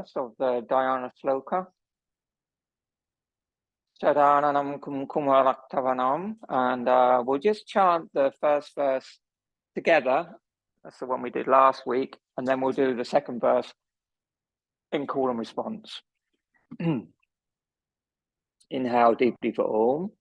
verse of the Dhyana Shloka. Sadananam kumkumarakthavanam, and we'll just chant the first verse together. That's the one we did last week, and then we'll do the second verse in call and response. Inhale deeply for Om.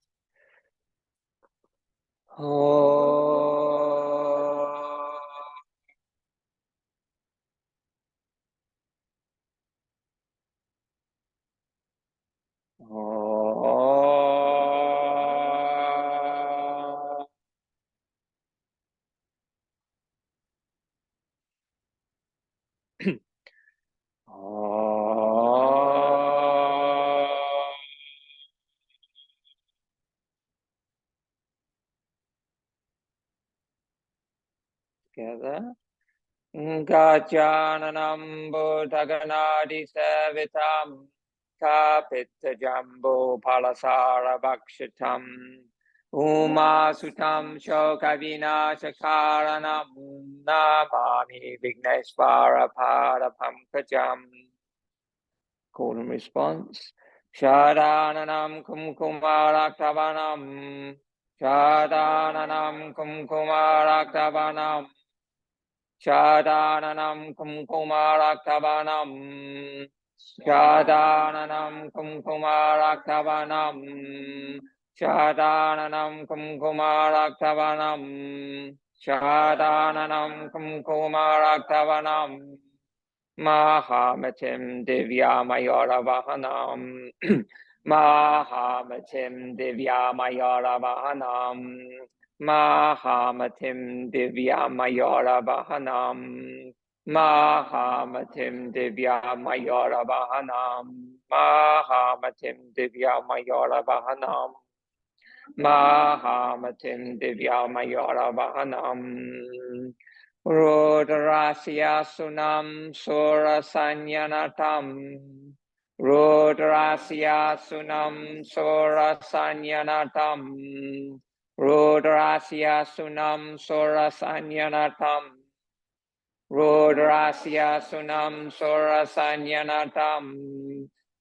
Together. Gajananam Bodhaganadi Savitam Kapita Jambo Palasara Bhakshatam Uma Sutam Shokavina Shakaranam Namami Vignesvara Parapankajam. Call and response. Shadananam Kumkumaraktavanam Shadananam Kumkumaraktavanam Shadananam kumkumaraktavanam Shadananam kumkumaraktavanam Shadananam kumkumaraktavanam Shadananam kumkumaraktavanam Mahamatim Divyamayaravahanam Mahamatim Divyamayaravahanam Mahamatim Divyamayaravahanam Mahamatim Divyamayaravahanam Mahamatim Divyamayaravahanam Mahamatim Divyamayaravahanam Rudrasya Sunam Surasanyanatam Rudrasya Sunam Surasanyanatam Rudrasya Sunam Surasanyanatam Rudrasya Sunam Surasanyanatam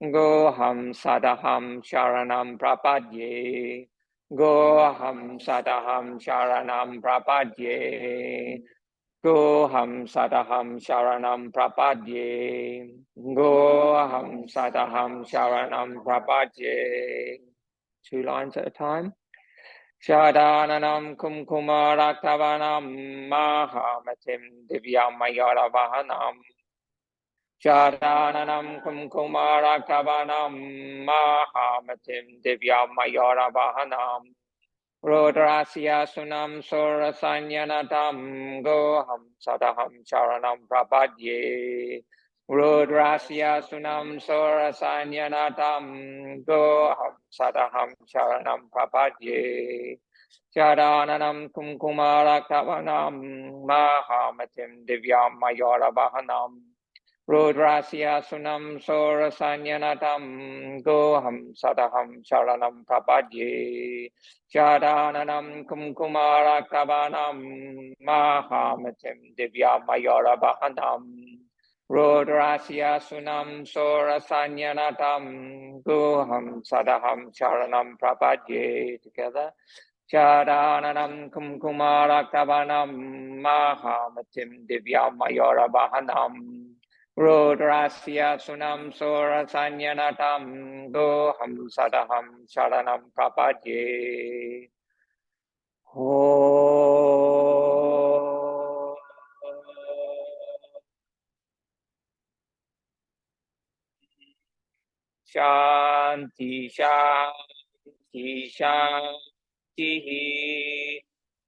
Goham Sadaham Sharanam Prapadye Goham Sadaham Sharanam Prapadye Goham Sadaham Sharanam Prapadye Goham Sadaham Sharanam Prapadye. 2 lines at a time. Shadananam kumkumaraktavanam Mahamatim Divyamayaravahanam Shadananam kumkumaraktavanam Mahamatim Divyamayaravahanam Rudrasya Sunam Surasanyanatam Goham Sadaham Sharanam Prapadye Rudrasya Sunam Surasanyanatam Goham Sadaham Sharanam Prapadye Sharananam Kumkumaraktavanam Mahamatim Divyamayaravahanam Rudrasya Sunam Surasanyanatam Goham Sadaham Sharanam Prapadye Sharananam Kumkumaraktavanam Mahamatim Divyamayaravahanam Rudrasya Sunam Surasanyanatam Goham Sadaham Sharanam Prapadye. Together. Sharananam Kumkumaraktavanam Mahamatim Divyamayaravahanam Rudrasya Sunam Surasanyanatam Goham Sadaham Sharanam Prapadye. Shanti, Shanti, Shanti.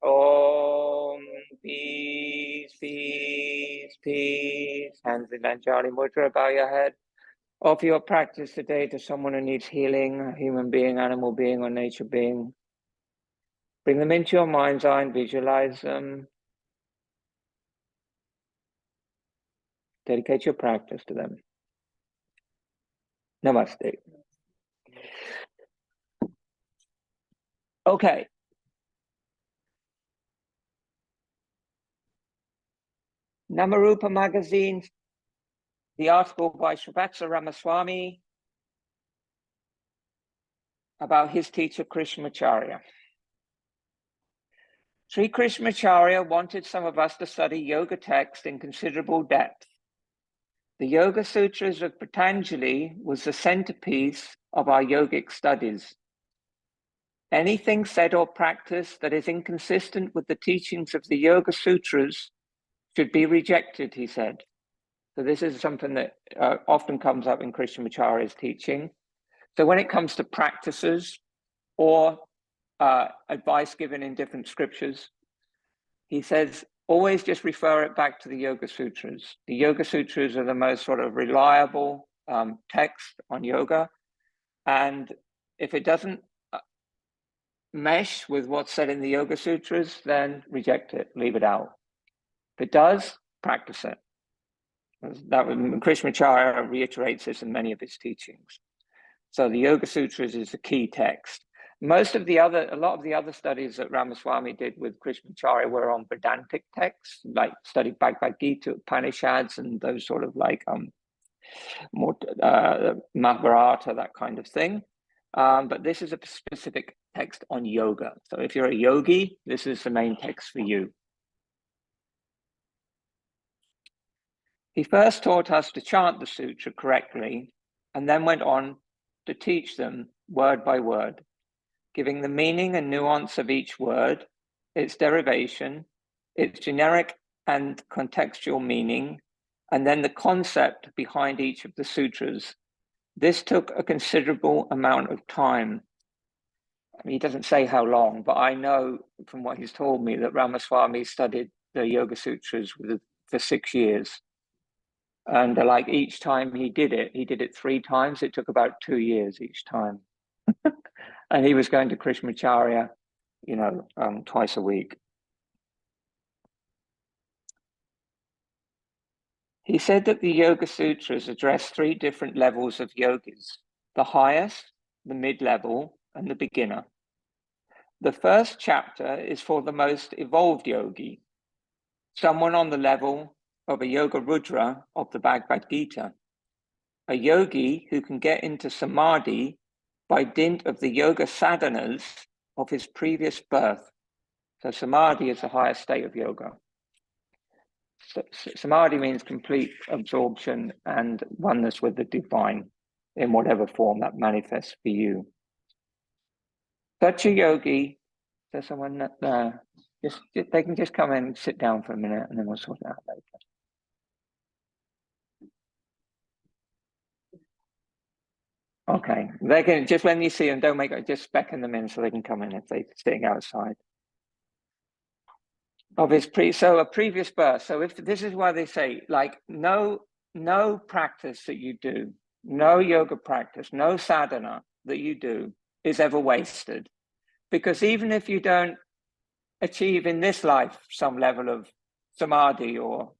Om, peace, peace, peace. Hands in Anjali Mudra, bow your head. Offer your practice today to someone who needs healing, a human being, animal being, or nature being. Bring them into your mind's eye and visualize them. Dedicate your practice to them. Namaste. Okay. Namarupa magazine the article by Srivatsa Ramaswami about his teacher Krishmacharya. Sri Krishmacharya wanted some of us to study yoga text in considerable depth. The Yoga Sutras of Patanjali was the centerpiece of our yogic studies. Anything said or practiced that is inconsistent with the teachings of the Yoga Sutras should be rejected, he said. So this is something that often comes up in Krishnamacharya's teaching. So when it comes to practices or advice given in different scriptures, he says, always just refer it back to the Yoga Sutras. The Yoga Sutras are the most sort of reliable text on yoga. And if it doesn't mesh with what's said in the Yoga Sutras, then reject it, leave it out. If it does, practice it. That Krishmacharya reiterates this in many of his teachings. So the Yoga Sutras is the key text. A lot of the other studies that Ramaswami did with Krishmacharya were on Vedantic texts, like studied Bhagavad Gita, Upanishads, and those sort of like more Mahabharata, that kind of thing. But this is a specific text on yoga. So if you're a yogi, this is the main text for you. He first taught us to chant the sutra correctly, and then went on to teach them word by word, giving the meaning and nuance of each word, its derivation, its generic and contextual meaning, and then the concept behind each of the sutras. This took a considerable amount of time. I mean, he doesn't say how long, but I know from what he's told me that Ramaswami studied the Yoga Sutras for 6 years. And like each time he did it 3 times. It took about 2 years each time. And he was going to Krishmacharya, twice a week. He said that the Yoga Sutras address 3 different levels of yogis: the highest, the mid-level, and the beginner. The first chapter is for the most evolved yogi, someone on the level of a Yoga Rudra of the Bhagavad Gita, a yogi who can get into samadhi by dint of the yoga sadhanas of his previous birth. So samadhi is the highest state of yoga. So, samadhi means complete absorption and oneness with the divine in whatever form that manifests for you. Such a yogi, there's someone there, they can just come in and sit down for a minute and then we'll sort it out later. Okay, they can, just when you see them, don't make it, just beckon them in so they can come in if they're sitting outside. Of his a previous birth. So if this is why they say, like, no practice that you do, no yoga practice, no sadhana that you do is ever wasted. Because even if you don't achieve in this life some level of samadhi or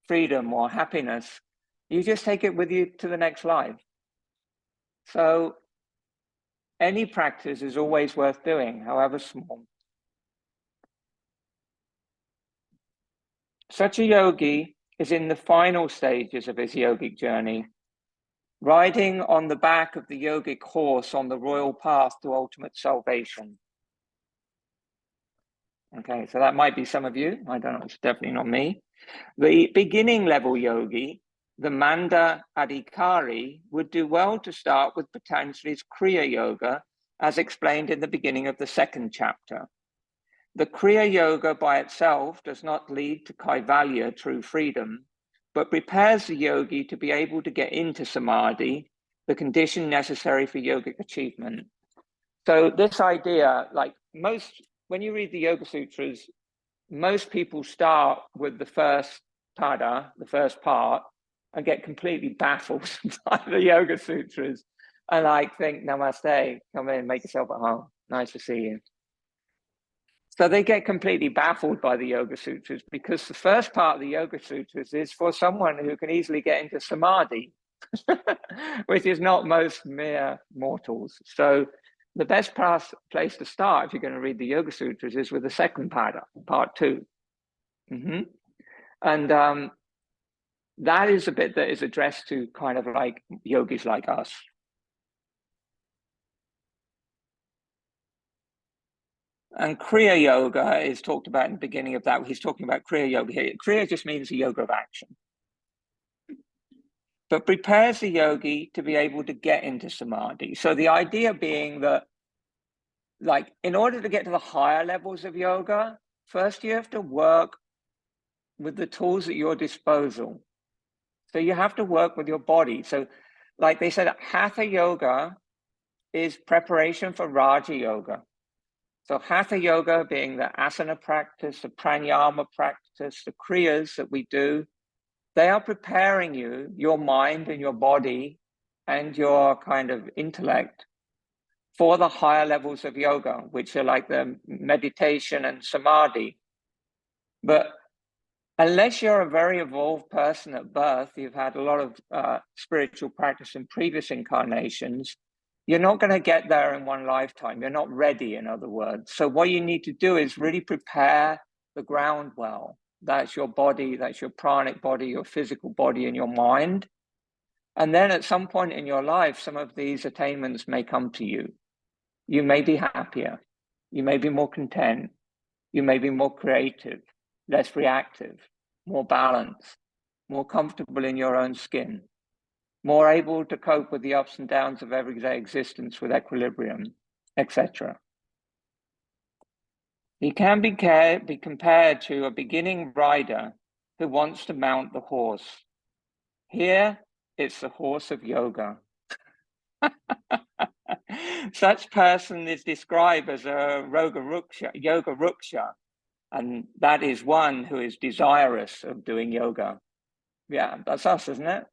freedom or happiness, you just take it with you to the next life. So any practice is always worth doing, however small. Such a yogi is in the final stages of his yogic journey, riding on the back of the yogic horse on the royal path to ultimate salvation. Okay, so that might be some of you. I don't know, it's definitely not me. The beginning level yogi, the Manda Adhikari, would do well to start with Patanjali's Kriya Yoga, as explained in the beginning of the 2nd chapter. The Kriya Yoga by itself does not lead to Kaivalya, true freedom, but prepares the yogi to be able to get into samadhi, the condition necessary for yogic achievement. So this idea, like when you read the Yoga Sutras, most people start with the first pada, the first part, and get completely baffled by the Yoga Sutras and like think, namaste, come in, make yourself at home. Nice to see you. So they get completely baffled by the Yoga Sutras because the first part of the Yoga Sutras is for someone who can easily get into samadhi, which is not most mere mortals. So the best place to start if you're going to read the Yoga Sutras is with the 2nd pada, part 2. And That is a bit that is addressed to kind of like yogis like us. And Kriya Yoga is talked about in the beginning of that. He's talking about Kriya Yoga here. Kriya just means a yoga of action, but prepares the yogi to be able to get into samadhi. So the idea being that, like, in order to get to the higher levels of yoga, first you have to work with the tools at your disposal. So you have to work with your body. So, like they said, Hatha Yoga is preparation for Raja Yoga. So Hatha Yoga being the asana practice, the pranayama practice, the kriyas that we do, they are preparing you, your mind and your body and your kind of intellect for the higher levels of yoga, which are like the meditation and samadhi. But unless you're a very evolved person at birth, you've had a lot of spiritual practice in previous incarnations, you're not going to get there in one lifetime. You're not ready, in other words. So what you need to do is really prepare the ground well. That's your body, that's your pranic body, your physical body, and your mind. And then at some point in your life, some of these attainments may come to you. You may be happier. You may be more content. You may be more creative, less reactive, more balanced, more comfortable in your own skin, more able to cope with the ups and downs of everyday existence with equilibrium, etc. He can be compared to a beginning rider who wants to mount the horse. Here, it's the horse of yoga. Such person is described as a yoga ruksha, and that is one who is desirous of doing yoga. Yeah, that's us, isn't it?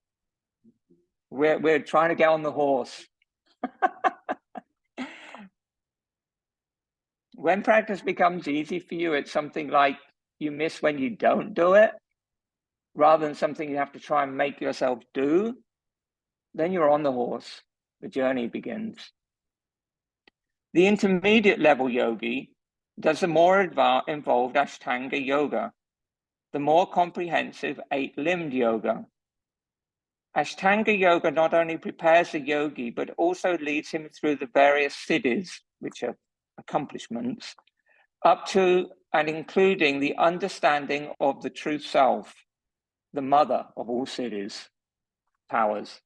We're trying to get on the horse. When practice becomes easy for you, it's something like you miss when you don't do it, rather than something you have to try and make yourself do. Then you're on the horse. The journey begins. The intermediate level yogi does the more involved Ashtanga yoga, the more comprehensive 8-limbed yoga. Ashtanga yoga not only prepares the yogi, but also leads him through the various siddhis, which are accomplishments, up to and including the understanding of the true self, the mother of all siddhis, powers.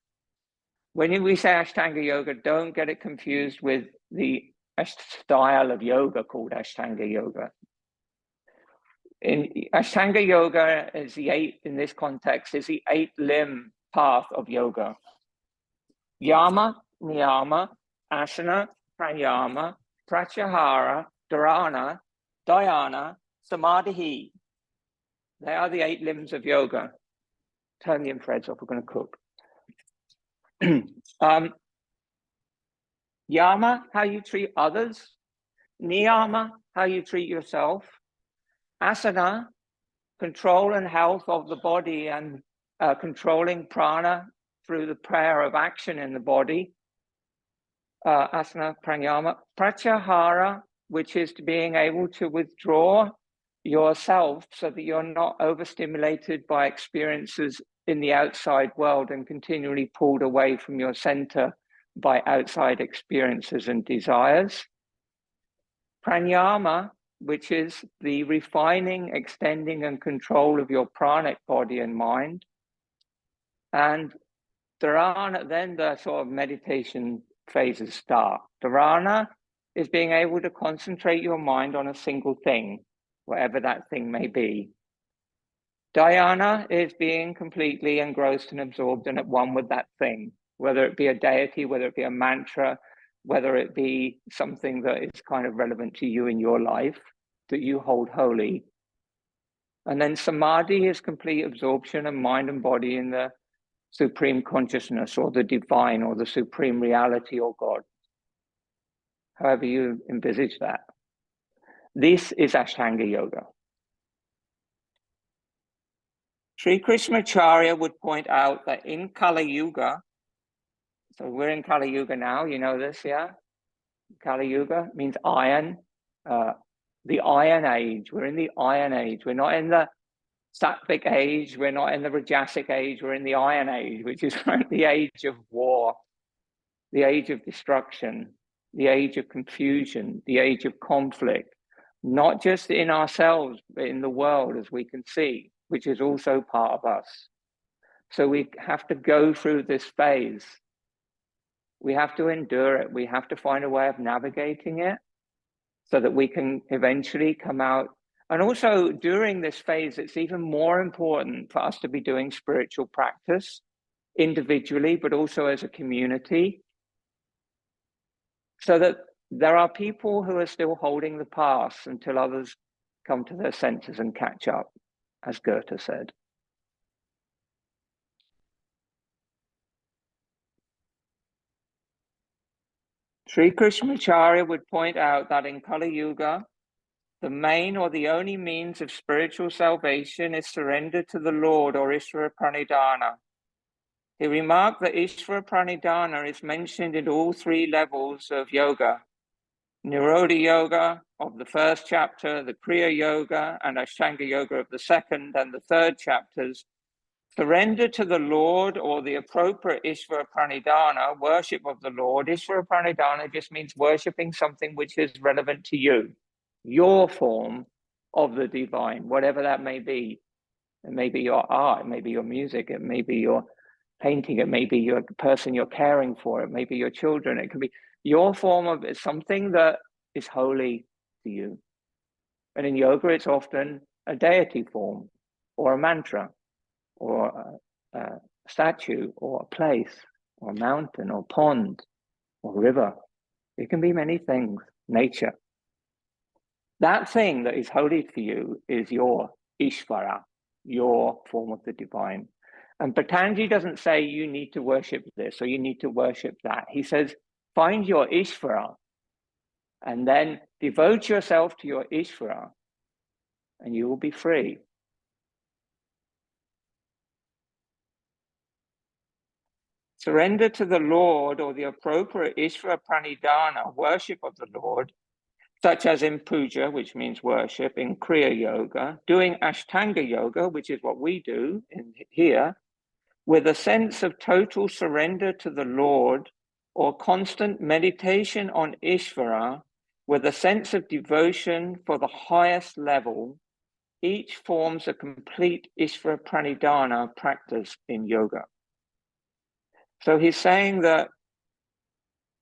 When we say Ashtanga yoga, don't get it confused with the style of yoga called Ashtanga yoga. In Ashtanga yoga is in this context, is the 8-limb path of yoga. Yama, niyama, asana, pranayama, pratyahara, dharana, dhyana, samadhi. They are the 8 limbs of yoga. Turn the infrareds off, we're going to cook. Yama, how you treat others. Niyama, how you treat yourself. Asana, control and health of the body and controlling prana through the prayer of action in the body. Asana, pranayama. Pratyahara, which is to being able to withdraw yourself so that you're not overstimulated by experiences in the outside world and continually pulled away from your center by outside experiences and desires. Pranayama, which is the refining, extending, and control of your pranic body and mind. And dharana, then the sort of meditation phases start. Dharana is being able to concentrate your mind on a single thing, whatever that thing may be. Dhyana is being completely engrossed and absorbed and at one with that thing, whether it be a deity, whether it be a mantra, whether it be something that is kind of relevant to you in your life that you hold holy. And then samadhi is complete absorption of mind and body in the supreme consciousness or the divine or the supreme reality or God, however you envisage that. This is Ashtanga yoga. Sri Krishmacharya would point out that in Kali Yuga, so we're in Kali Yuga now, you know this, yeah? Kali Yuga means iron, the Iron Age. We're in the Iron Age. We're not in the sattvic age, we're not in the Rajasic age, we're in the Iron Age, which is like the age of war, the age of destruction, the age of confusion, the age of conflict, not just in ourselves, but in the world, as we can see, which is also part of us. So we have to go through this phase. We have to endure it. We have to find a way of navigating it so that we can eventually come out. And also during this phase, it's even more important for us to be doing spiritual practice individually, but also as a community, so that there are people who are still holding the past until others come to their senses and catch up, as Goethe said. Sri Krishmacharya would point out that in Kali Yuga, the main or the only means of spiritual salvation is surrender to the Lord or Ishvara Pranidhana. He remarked that Ishvara Pranidhana is mentioned in all three levels of yoga. Nirodha Yoga of the first chapter, the Kriya Yoga and Ashtanga Yoga of the second and the third chapters. Surrender to the Lord or the appropriate Ishvara Pranidhana, worship of the Lord. Ishvara Pranidhana just means worshipping something which is relevant to you, your form of the divine, whatever that may be. It may be your art, it may be your music, it may be your painting, it may be your person you're caring for, it may be your children, it can be your form of something that is holy to you. And in yoga, it's often a deity form or a mantra or a statue or a place or a mountain or pond or river. It can be many things, nature. That thing that is holy for you is your Ishvara, your form of the divine. And Patanjali doesn't say you need to worship this or you need to worship that. He says, find your Ishvara and then devote yourself to your Ishvara and you will be free. Surrender to the Lord or the appropriate Ishvara Pranidhana, worship of the Lord, such as in puja, which means worship, in Kriya Yoga, doing Ashtanga Yoga, which is what we do in here, with a sense of total surrender to the Lord, or constant meditation on Ishvara, with a sense of devotion for the highest level, each forms a complete Ishvara Pranidhana practice in yoga. So he's saying that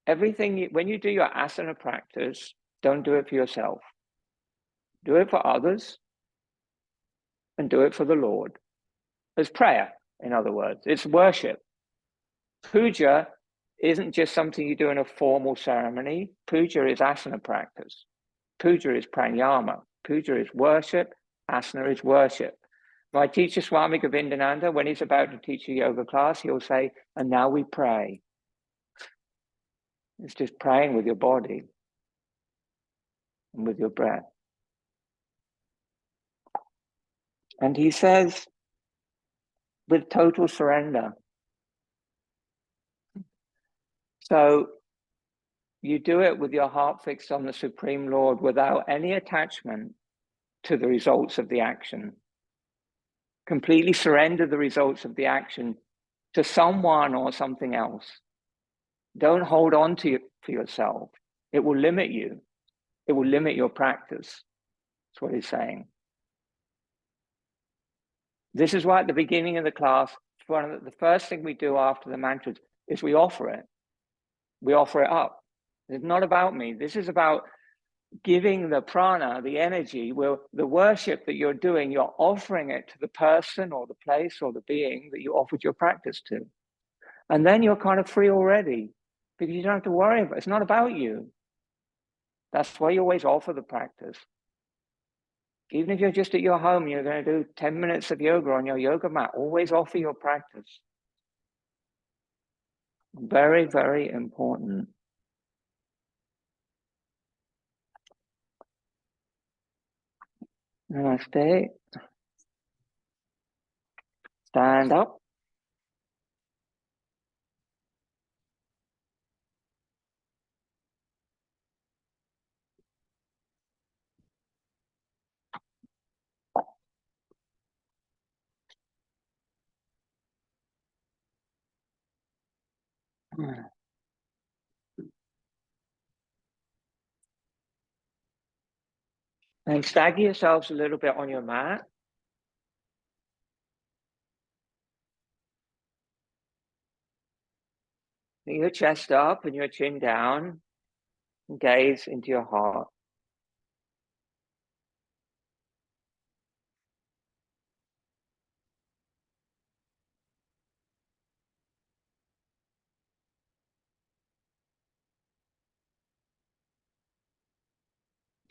everything, when you do your asana practice, don't do it for yourself. Do it for others and do it for the Lord. It's prayer, in other words. It's worship. Puja isn't just something you do in a formal ceremony. Puja is asana practice. Puja is pranayama. Puja is worship. Asana is worship. My teacher, Swami Govindananda, when he's about to teach a yoga class, he'll say, and now we pray. It's just praying with your body and with your breath. And he says, with total surrender. So you do it with your heart fixed on the Supreme Lord without any attachment to the results of the action. Completely surrender the results of the action to someone or something else. Don't hold on to it for yourself. It will limit you. It will limit your practice. That's what he's saying. This is why at the beginning of the class, the first thing we do after the mantras is we offer it. We offer it up. It's not about me. This is about giving the prana, the energy, the worship that you're doing, you're offering it to the person or the place or the being that you offered your practice to. And then you're kind of free already because you don't have to worry about it. It's not about you. That's why you always offer the practice. Even if you're just at your home, you're going to do 10 minutes of yoga on your yoga mat, always offer your practice. Very, very important. Namaste. Stand up. And stagger yourselves a little bit on your mat. Bring your chest up and your chin down. And gaze into your heart.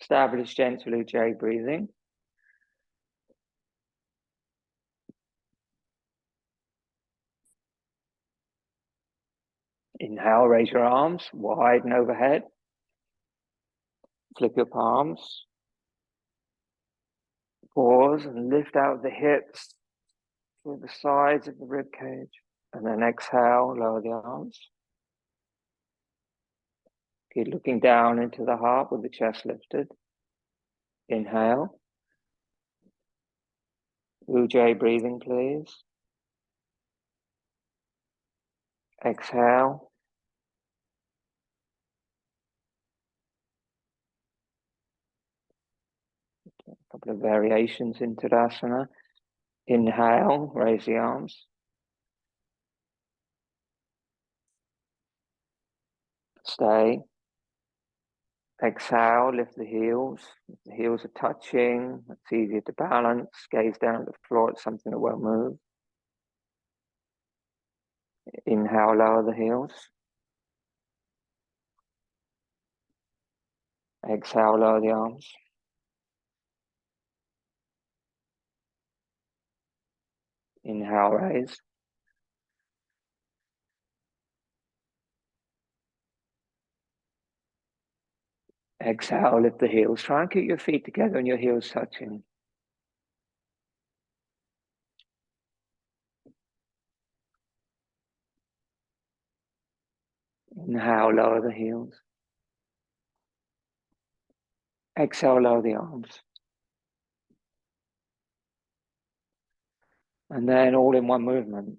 Establish gentle Ujjayi breathing. Inhale, raise your arms wide and overhead. Flip your palms. Pause and lift out the hips to the sides of the rib cage. And then exhale, lower the arms. Keep looking down into the heart with the chest lifted. Inhale. Ujjayi breathing, please. Exhale. A couple of variations in Tadasana. Inhale, raise the arms. Stay. Exhale, lift the heels. If the heels are touching, it's easier to balance. Gaze down at the floor, it's something that won't move. Inhale, lower the heels. Exhale, lower the arms. Inhale, raise. Exhale, lift the heels. Try and keep your feet together and your heels touching. Inhale, lower the heels. Exhale, lower the arms. And then all in one movement.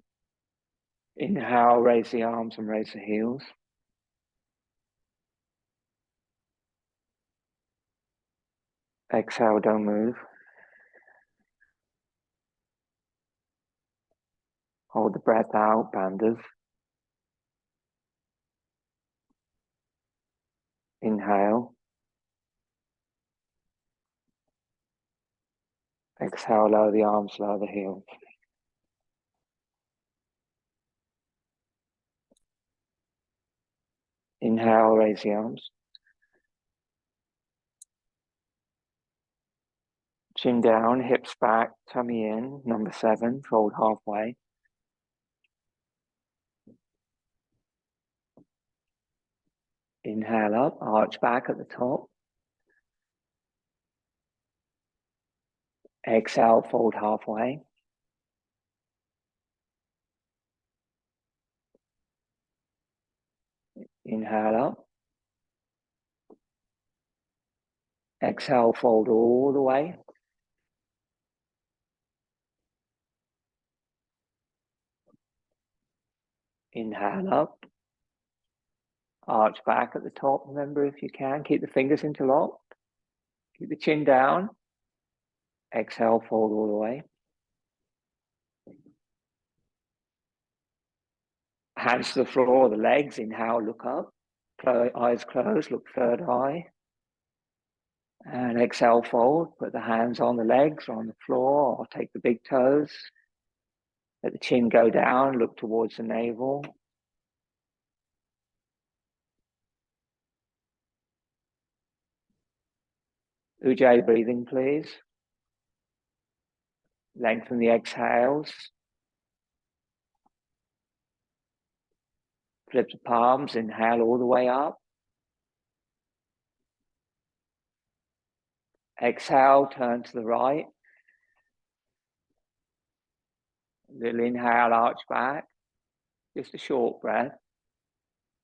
Inhale, raise the arms and raise the heels. Exhale, don't move. Hold the breath out, bandhas. Inhale. Exhale, lower the arms, lower the heels. Inhale, raise the arms. Chin down, hips back, tummy in. Number 7, fold halfway. Inhale up, arch back at the top. Exhale, fold halfway. Inhale up. Exhale, fold all the way. Inhale up. Arch back at the top, remember, if you can. Keep the fingers interlocked. Keep the chin down. Exhale, fold all the way. Hands to the floor, the legs. Inhale, look up. Eyes closed, look third eye. And exhale, fold. Put the hands on the legs or on the floor, or take the big toes. Let the chin go down, look towards the navel. Ujjayi breathing, please. Lengthen the exhales. Flip the palms, inhale all the way up. Exhale, turn to the right. Little inhale, arch back. Just a short breath.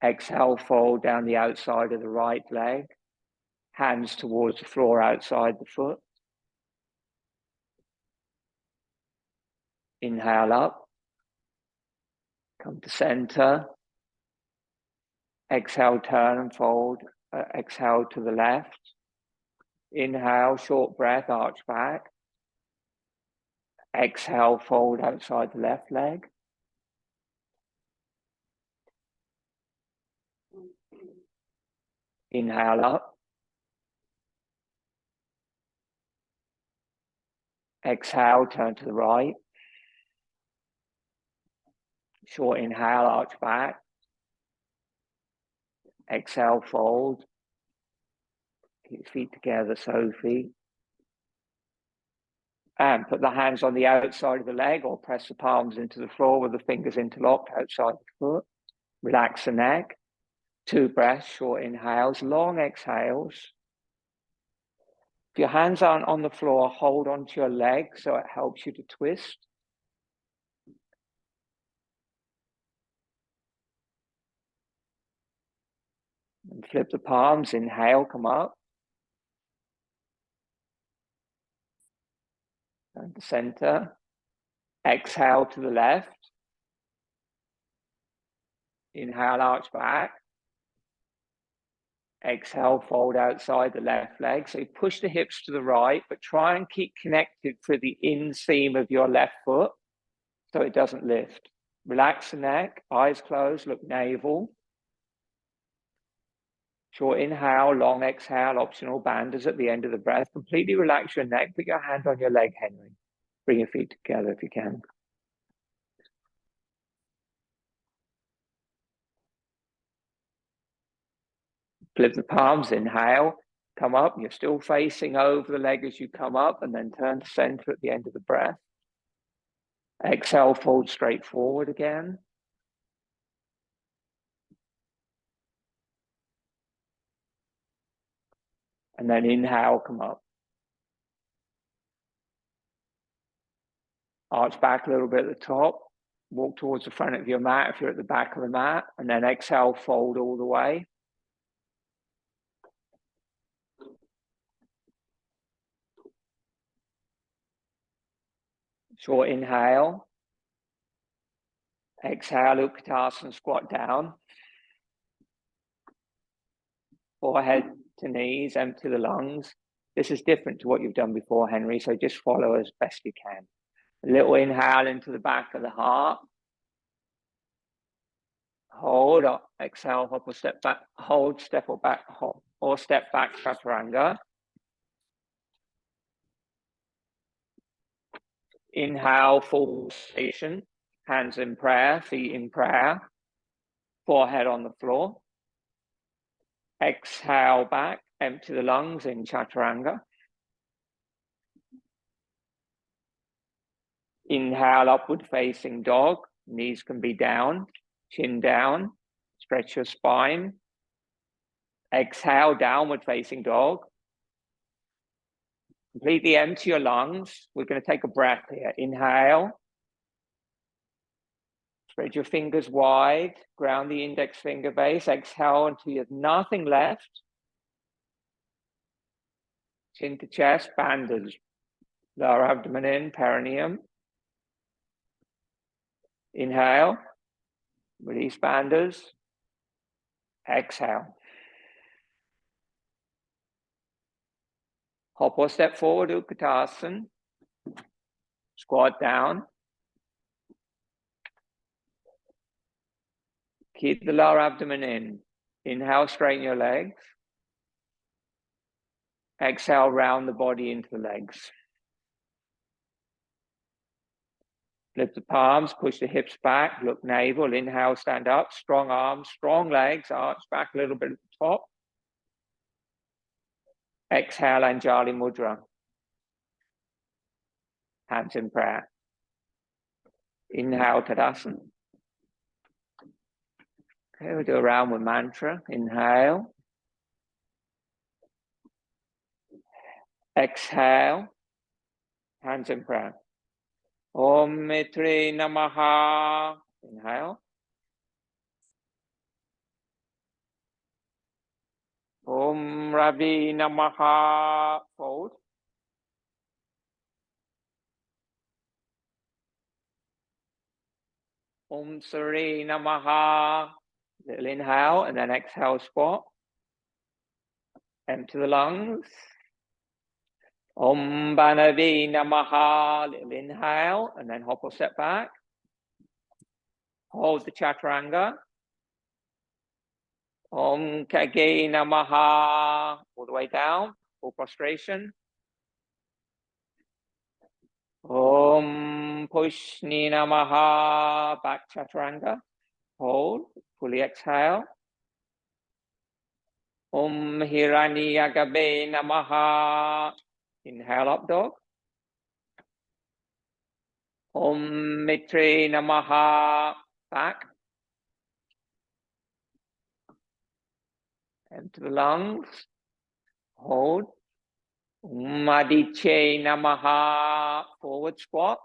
Exhale, fold down the outside of the right leg. Hands towards the floor outside the foot. Inhale up. Come to center. Exhale, turn and fold. Exhale to the left. Inhale, short breath, arch back. Exhale, fold outside the left leg. Inhale up. Exhale, turn to the right. Short inhale, arch back. Exhale, fold. Keep feet together, Sophie. And put the hands on the outside of the leg or press the palms into the floor with the fingers interlocked outside the foot. Relax the neck. 2 breaths, short inhales, long exhales. If your hands aren't on the floor, hold onto your leg so it helps you to twist. And flip the palms, inhale, come up. And the center. Exhale to the left. Inhale, arch back. Exhale, fold outside the left leg. So you push the hips to the right, but try and keep connected for the inseam of your left foot so it doesn't lift. Relax the neck, eyes closed, look navel. Short inhale, long exhale, optional banders at the end of the breath. Completely relax your neck, put your hand on your leg, Henry. Bring your feet together if you can. Flip the palms, inhale, come up. You're still facing over the leg as you come up, and then turn to center at the end of the breath. Exhale, fold straight forward again. And then inhale, come up. Arch back a little bit at the top. Walk towards the front of your mat if you're at the back of the mat. And then exhale, fold all the way. Short inhale. Exhale, Utkatasana, squat down. Forehead to knees, empty the lungs. This is different to what you've done before, Henry, so just follow as best you can. A little inhale into the back of the heart. Hold up, exhale, hop or step back, hold, step or back, hop, or step back, chaturanga. Inhale, full station, hands in prayer, feet in prayer, forehead on the floor. Exhale back, empty the lungs in chaturanga. Inhale, upward facing dog, knees can be down, chin down, stretch your spine. Exhale, downward facing dog. Completely empty your lungs. We're going to take a breath here. Inhale. Spread your fingers wide. Ground the index finger base. Exhale until you have nothing left. Chin to chest, banders. Lower abdomen in, perineum. Inhale. Release banders. Exhale. Hop or step forward, Utkatasana. Squat down. Keep the lower abdomen in. Inhale, straighten your legs. Exhale, round the body into the legs. Lift the palms, push the hips back, look navel. Inhale, stand up. Strong arms, strong legs, arch back a little bit at the top. Exhale, Anjali Mudra. Hands in prayer. Inhale, Tadasana. Okay, we'll do a round with mantra. Inhale. Exhale. Hands in prayer. Om Mitri Namaha. Inhale. Om Ravi Namaha. Fold. Om Sri Namaha. Little inhale, and then exhale, squat. Empty the lungs. Om Banavi Namaha. Little inhale, and then hop or step back. Hold the chaturanga. Om Kage Namaha. All the way down, full prostration. Om Pushni Namaha. Back chaturanga. Hold, fully exhale. Om Hiranyagabe Namaha. Inhale, up dog. Om Mitre Namaha. Back. Empty the lungs. Hold. Om Adiche Namaha. Forward squat.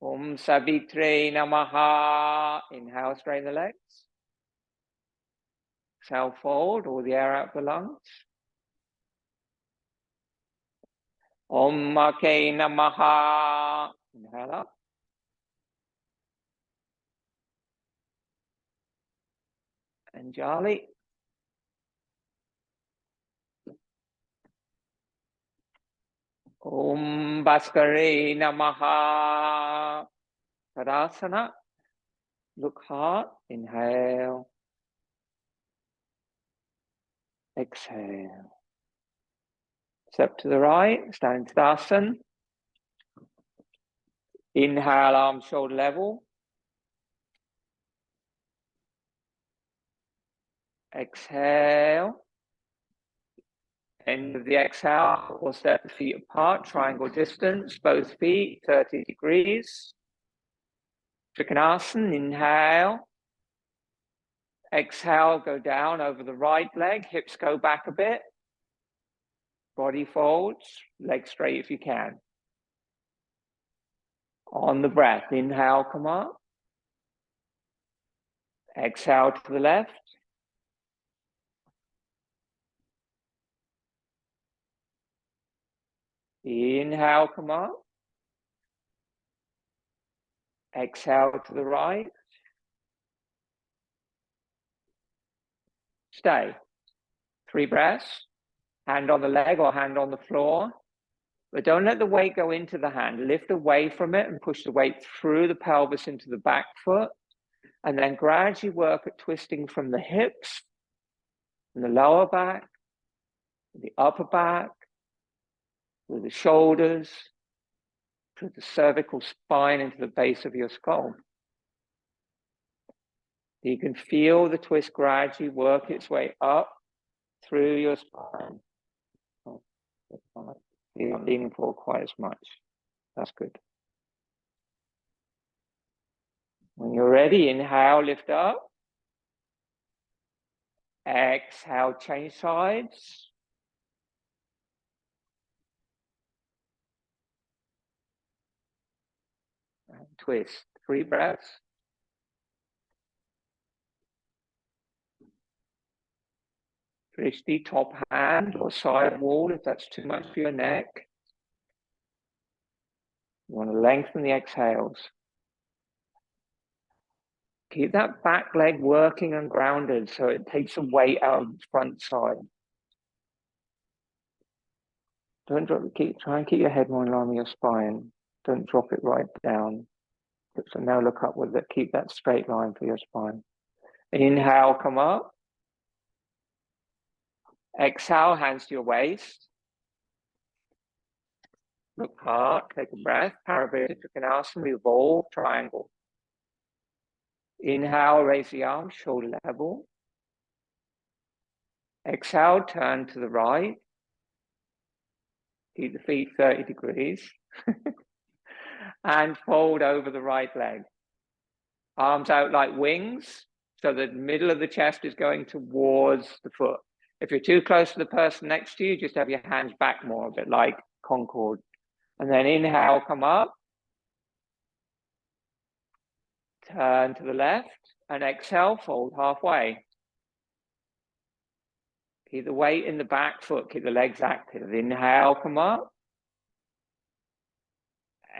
Om Savitre Namaha. Inhale, straighten the legs. Exhale, fold all the air out the lungs. Om Make Namaha. Inhale up. Anjali. Om Bhaskare Namaha. Tadasana. Look hard. Inhale. Exhale. Step to the right. Stand in Tadasana. Inhale, arms shoulder level. Exhale. End of the exhale, or step the feet apart, triangle distance, both feet, 30 degrees. Trikonasana, inhale. Exhale, go down over the right leg, hips go back a bit. Body folds, legs straight if you can. On the breath, inhale, come up. Exhale to the left. Inhale, come up. Exhale to the right. Stay. 3 breaths. Hand on the leg or hand on the floor. But don't let the weight go into the hand. Lift away from it and push the weight through the pelvis into the back foot. And then gradually work at twisting from the hips, from the lower back, the upper back, through the shoulders, through the cervical spine into the base of your skull. You can feel the twist gradually work its way up through your spine. You're not leaning forward quite as much. That's good. When you're ready, inhale, lift up. Exhale, change sides. And twist. 3 breaths. Drishti, top hand or side wall if that's too much for your neck. You want to lengthen the exhales. Keep that back leg working and grounded so it takes the weight out of the front side. Don't drop. Try and keep your head more in line with your spine. Don't drop it right down. So now look up with it. Keep that straight line for your spine. Inhale, come up. Exhale, hands to your waist. Look hard, take a breath. Parabolic Trikonasana, revolve, triangle. Inhale, raise the arms, shoulder level. Exhale, turn to the right. Keep the feet 30 degrees. And fold over the right leg. Arms out like wings, so the middle of the chest is going towards the foot. If you're too close to the person next to you, just have your hands back more, a bit like Concord. And then inhale, come up. Turn to the left. And exhale, fold halfway. Keep the weight in the back foot, keep the legs active. Inhale, come up.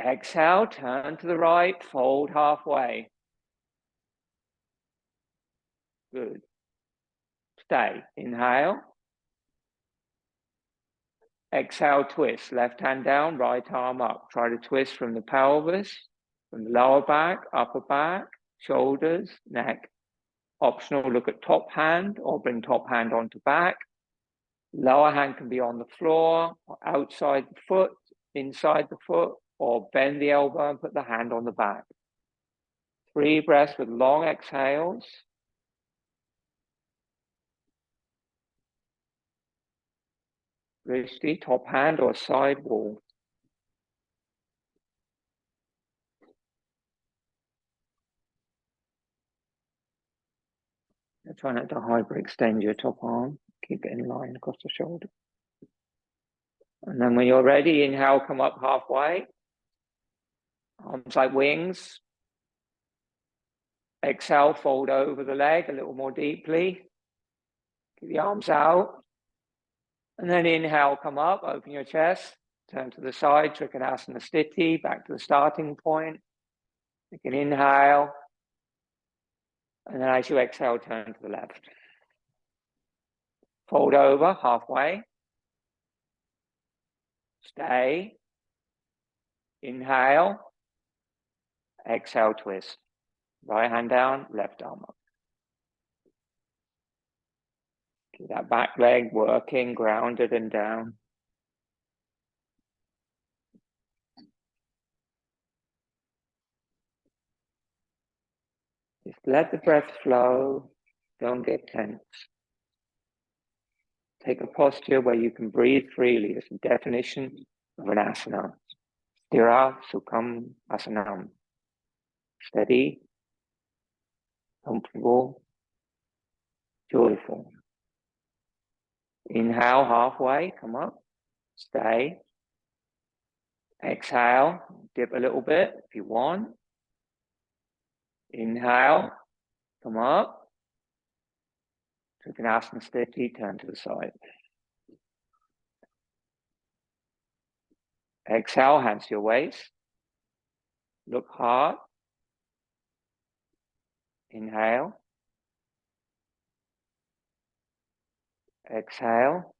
Exhale, turn to the right, fold halfway. Good. Stay. Inhale. Exhale, twist. Left hand down, right arm up. Try to twist from the pelvis, from the lower back, upper back, shoulders, neck. Optional, look at top hand or bring top hand onto back. Lower hand can be on the floor, or outside the foot, inside the foot, or bend the elbow and put the hand on the back. 3 breaths with long exhales. Drishti, top hand or side wall. Try not to hyperextend your top arm. Keep it in line across the shoulder. And then when you're ready, inhale, come up halfway. Arms like wings. Exhale, fold over the leg a little more deeply. Keep the arms out. And then inhale, come up, open your chest. Turn to the side, Trikonasana Sthiti, back to the starting point. You can inhale. And then as you exhale, turn to the left. Fold over halfway. Stay. Inhale. Exhale, twist. Right hand down, left arm up. Keep that back leg working, grounded and down. Just let the breath flow. Don't get tense. Take a posture where you can breathe freely. It's a definition of an asana. Sthira Sukham Asanam. Steady, comfortable, joyful. Inhale halfway, come up, stay. Exhale, dip a little bit if you want. Inhale, come up. Trikonasana Sthiti, turn to the side. Exhale, hands to your waist. Look hard. Inhale. Exhale.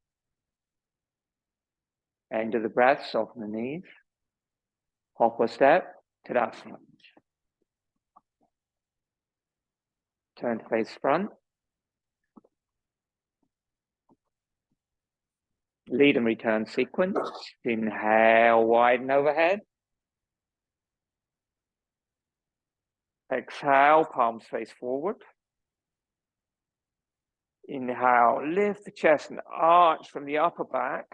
End of the breath, soften the knees. Hop or step, Tadasana. Turn to face front. Lead and return sequence. Inhale, widen overhead. Exhale, palms face forward. Inhale, lift the chest and arch from the upper back.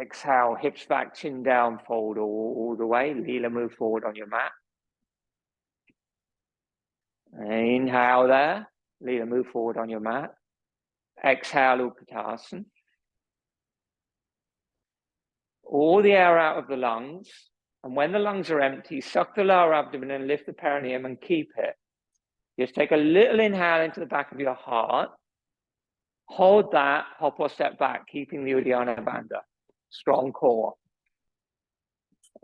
Exhale, hips back, chin down, fold all the way. Lila, move forward on your mat. Inhale there. Lila, move forward on your mat. Exhale, Utkatasana. All the air out of the lungs. And when the lungs are empty, suck the lower abdomen and lift the perineum and keep it. Just take a little inhale into the back of your heart. Hold that, hop or step back, keeping the Uddiyana Bandha. Strong core.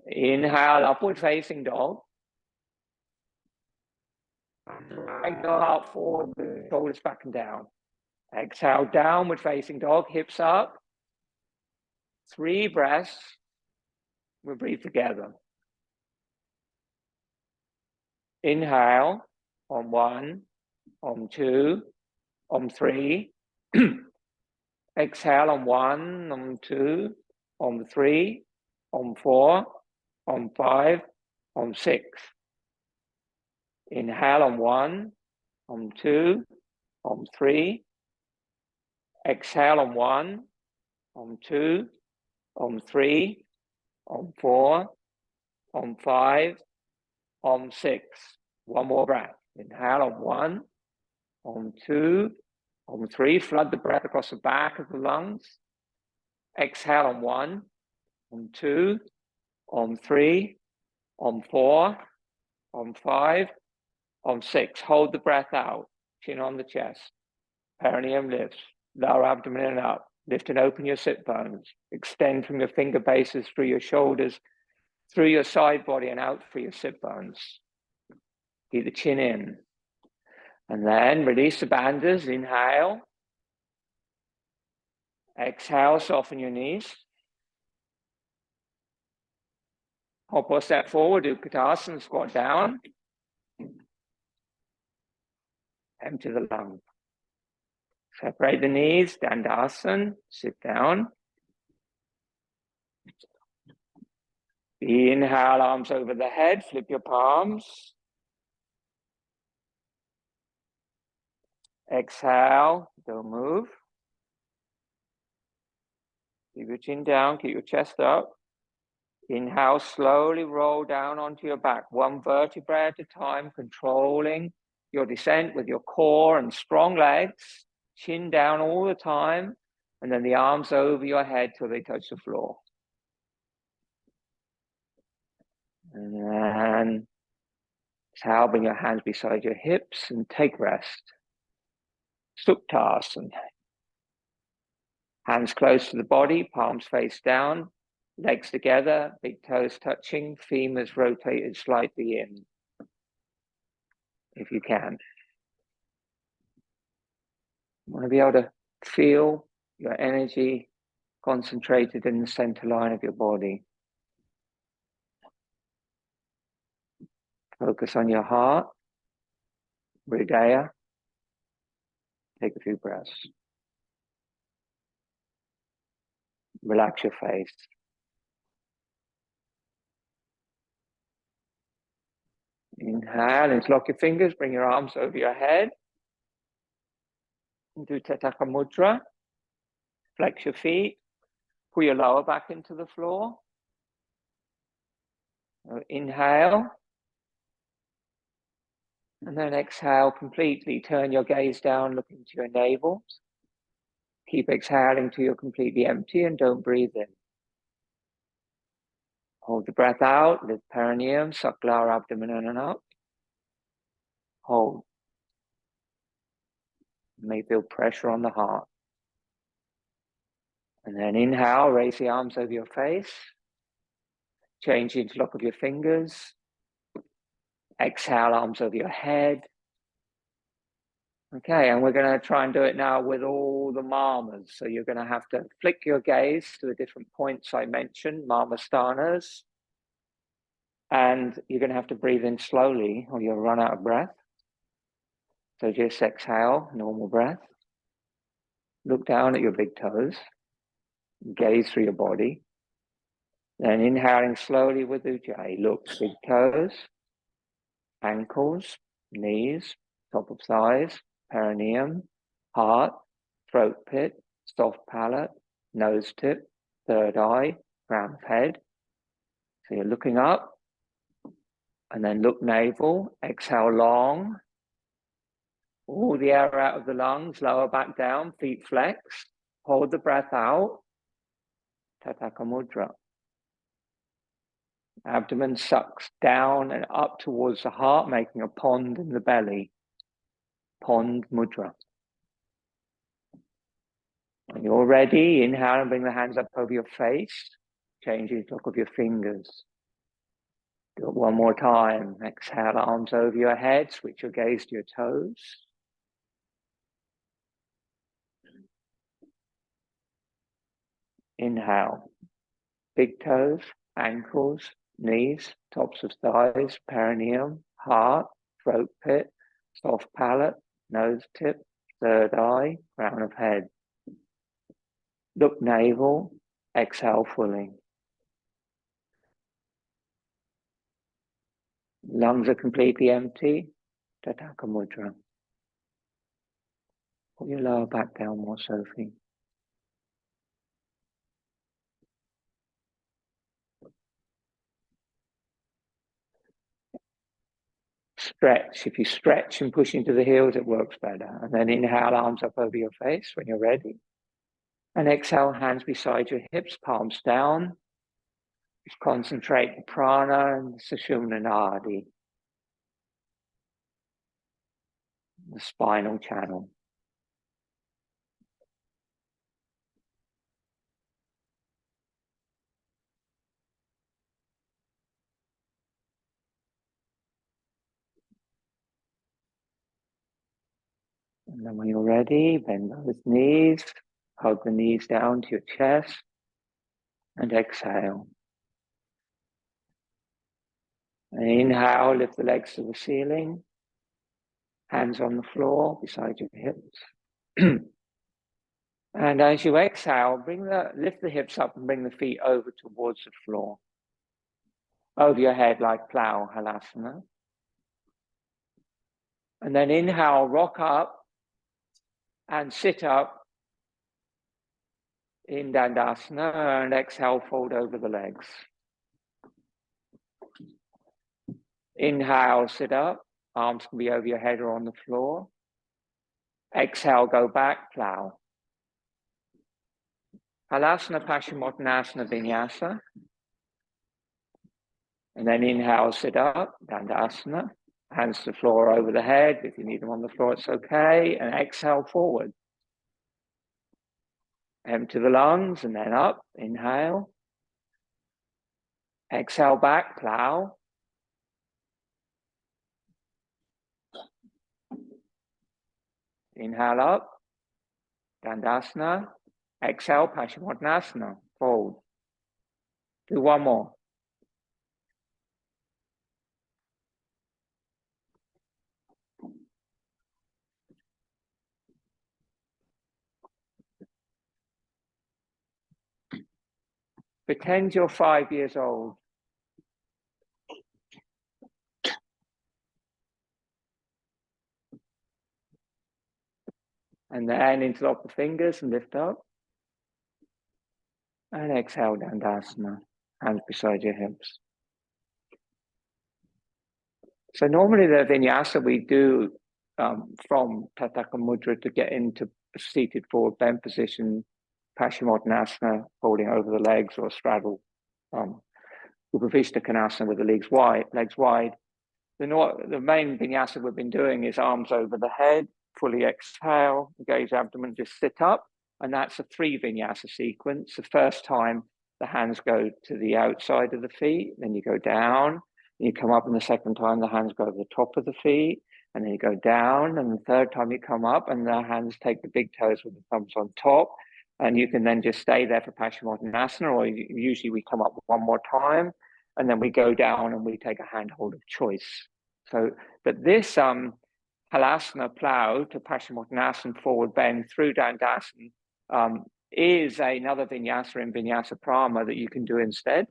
Inhale, upward facing dog. Drag the heart forward, the shoulders back and down. Exhale, downward facing dog, hips up. 3 breaths. We'll breathe together. Inhale, on 1, on 2, on 3. Exhale on 1, on 2, on 3, on 4, on 5, on 6. Inhale on 1, on 2, on 3. Exhale on 1, on 2, on 3, on 4, on 5, on 6. One more breath. Inhale on 1, on 2, on 3. Flood the breath across the back of the lungs. Exhale on 1, on 2, on 3, on 4, on 5, on 6. Hold the breath out. Chin on the chest. Perineum lifts. Lower abdomen and up. Lift and open your sit bones. Extend from your finger bases through your shoulders through your side body and out through your sit bones. Keep the chin in. And then release the bandhas. Inhale. Exhale, soften your knees. Hop or step forward, Utkatasana, squat down. Empty the lung. Separate the knees, Dandasana, sit down. Inhale, arms over the head, flip your palms. Exhale, don't move. Keep your chin down, keep your chest up. Inhale, slowly roll down onto your back, one vertebra at a time, controlling your descent with your core and strong legs, chin down all the time, and then the arms over your head till they touch the floor. And then exhale, bring your hands beside your hips and take rest. Suptasana. Hands close to the body, palms face down, legs together, big toes touching, femurs rotated slightly in, if you can. You want to be able to feel your energy concentrated in the center line of your body. Focus on your heart, Hridaya. Take a few breaths. Relax your face. Inhale, interlock your fingers, bring your arms over your head. Do Tataka Mudra. Flex your feet. Pull your lower back into the floor. Inhale. And then exhale completely. Turn your gaze down, look into your navel. Keep exhaling till you're completely empty and don't breathe in. Hold the breath out, lift perineum, suck lower abdomen in and up. Hold. You may feel pressure on the heart. And then inhale, raise the arms over your face. Change the interlock of your fingers. Exhale, arms over your head. Okay, and we're going to try and do it now with all the marmas. So you're going to have to flick your gaze to the different points I mentioned, marmastanas. And you're going to have to breathe in slowly or you'll run out of breath. So just exhale, normal breath. Look down at your big toes. Gaze through your body. Then inhaling slowly with Ujaayi. Look, big toes, ankles, knees, top of thighs, perineum, heart, throat pit, soft palate, nose tip, third eye, crown of head. So you're looking up, and then look navel, exhale long. All the air out of the lungs, lower back down, feet flex. Hold the breath out. Tataka Mudra. Abdomen sucks down and up towards the heart, making a pond in the belly. Pond Mudra. When you're ready, inhale and bring the hands up over your face. Change the look of your fingers. Do it one more time. Exhale, arms over your head. Switch your gaze to your toes. Inhale. Big toes, ankles, knees, tops of thighs, perineum, heart, throat pit, soft palate, nose tip, third eye, crown of head. Look navel, exhale fully. Lungs are completely empty. Tataka Mudra. Put your lower back down more, Sophie. Stretch. If you stretch and push into the heels, it works better. And then inhale, arms up over your face when you're ready. And exhale, hands beside your hips, palms down. Just concentrate the prana and Sushumna Nadi, the spinal channel. And then when you're ready, bend those knees, hug the knees down to your chest, and exhale. And inhale, lift the legs to the ceiling, hands on the floor beside your hips. And as you exhale, lift the hips up and bring the feet over towards the floor. Over your head like plow, halasana. And then inhale, rock up and sit up in Dandasana, and exhale, fold over the legs. Inhale, sit up. Arms can be over your head or on the floor. Exhale, go back, plow. Halasana, Paschimottanasana, Vinyasa. And then inhale, sit up, Dandasana. Hands to the floor over the head. If you need them on the floor, it's okay. And exhale, forward. Empty the lungs and then up. Inhale. Exhale back, plow. Inhale up, Dandasana. Exhale, Paschimottanasana, fold. Do one more. Pretend you're 5 years old. And then interlock the fingers and lift up. And exhale, Dandasana, hands beside your hips. So normally the vinyasa we do from Tataka Mudra to get into seated forward bend position, Paschimottanasana, folding over the legs or straddle, Upavishta Konasana with the legs wide. The main vinyasa we've been doing is arms over the head, fully exhale, gaze abdomen, just sit up. And that's a 3 vinyasa sequence. The first time the hands go to the outside of the feet, then you go down, and you come up, and the second time the hands go over the top of the feet, and then you go down, and the third time you come up, and the hands take the big toes with the thumbs on top, and you can then just stay there for Paschimottanasana, or usually we come up one more time, and then we go down and we take a handhold of choice. So, but this halasana plow to Paschimottanasana forward bend through Dandasana is another vinyasa in Vinyasa Prama that you can do instead.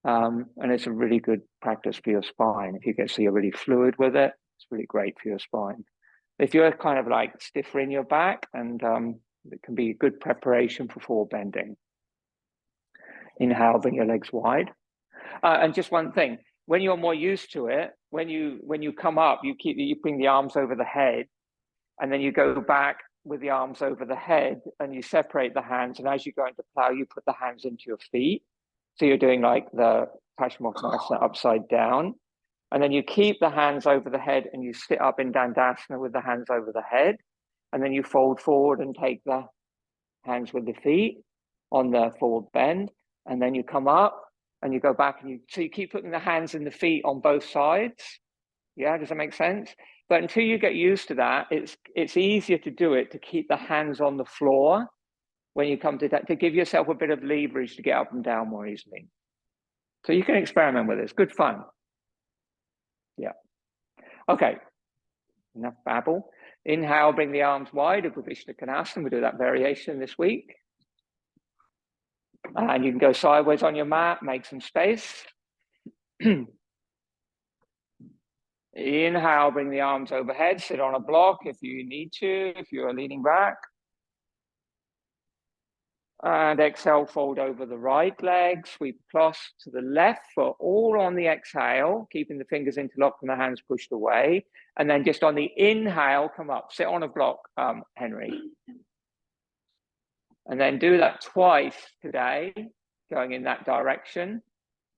And it's a really good practice for your spine. If you get so you're really fluid with it, it's really great for your spine. If you're kind of like stiffer in your back, and it can be a good preparation for forward bending. Inhale, bring your legs wide. And just one thing, when you're more used to it, when you come up, you bring the arms over the head, and then you go back with the arms over the head, and you separate the hands. And as you go into plow, you put the hands into your feet. So you're doing like the Paschimottanasana upside down. And then you keep the hands over the head, and you sit up in Dandasana with the hands over the head. And then you fold forward and take the hands with the feet on the forward bend. And then you come up and you go back, and so you keep putting the hands and the feet on both sides. Yeah, does that make sense? But until you get used to that, it's easier to do it, to keep the hands on the floor when you come to that, to give yourself a bit of leverage to get up and down more easily. So you can experiment with it. It's good fun. Yeah. Okay. Enough babble. Inhale, bring the arms wide, Upavishta Konasana. We'll do that variation this week. And you can go sideways on your mat, make some space. Inhale, bring the arms overhead, sit on a block if you need to, if you're leaning back. And exhale, fold over the right leg, sweep across to the left foot, all on the exhale, keeping the fingers interlocked and the hands pushed away. And then just on the inhale, come up, sit on a block, Henry. And then do that twice today, going in that direction.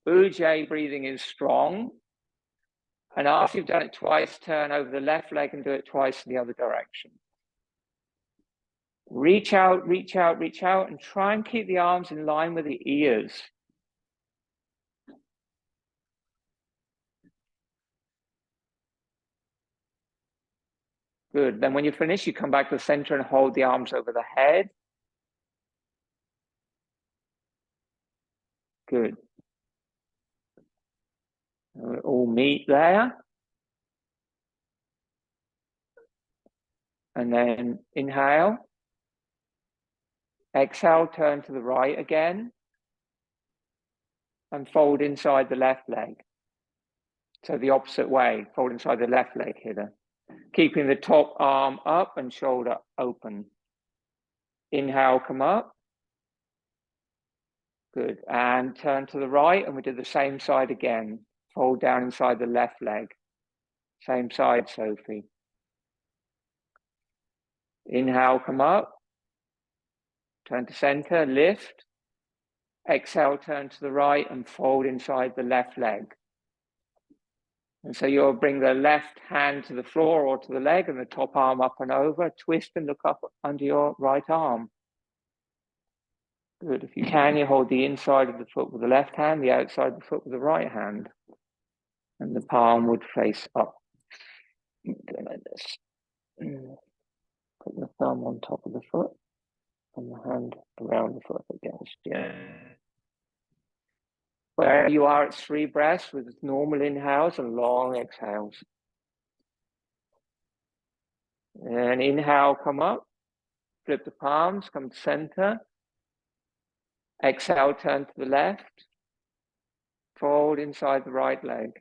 Ujjayi breathing is strong. And after you've done it twice, turn over the left leg and do it twice in the other direction. Reach out, reach out, reach out, and try and keep the arms in line with the ears. Good. Then when you finish, you come back to the center and hold the arms over the head. Good. We all meet there. And then inhale. Exhale, turn to the right again. And fold inside the left leg. So the opposite way, fold inside the left leg here. Keeping the top arm up and shoulder open. Inhale, come up. Good. And turn to the right, and we do the same side again. Fold down inside the left leg. Same side, Sophie. Inhale, come up. Turn to center, lift. Exhale, turn to the right and fold inside the left leg. And so you'll bring the left hand to the floor or to the leg and the top arm up and over. Twist and look up under your right arm. Good. If you can, you hold the inside of the foot with the left hand, the outside of the foot with the right hand. And the palm would face up. Like this. Put the thumb on top of the foot and the hand around the foot against. Yeah. Wherever you are, it's 3 breaths with normal inhales and long exhales. And inhale, come up. Flip the palms, come to center. Exhale, turn to the left. Fold inside the right leg.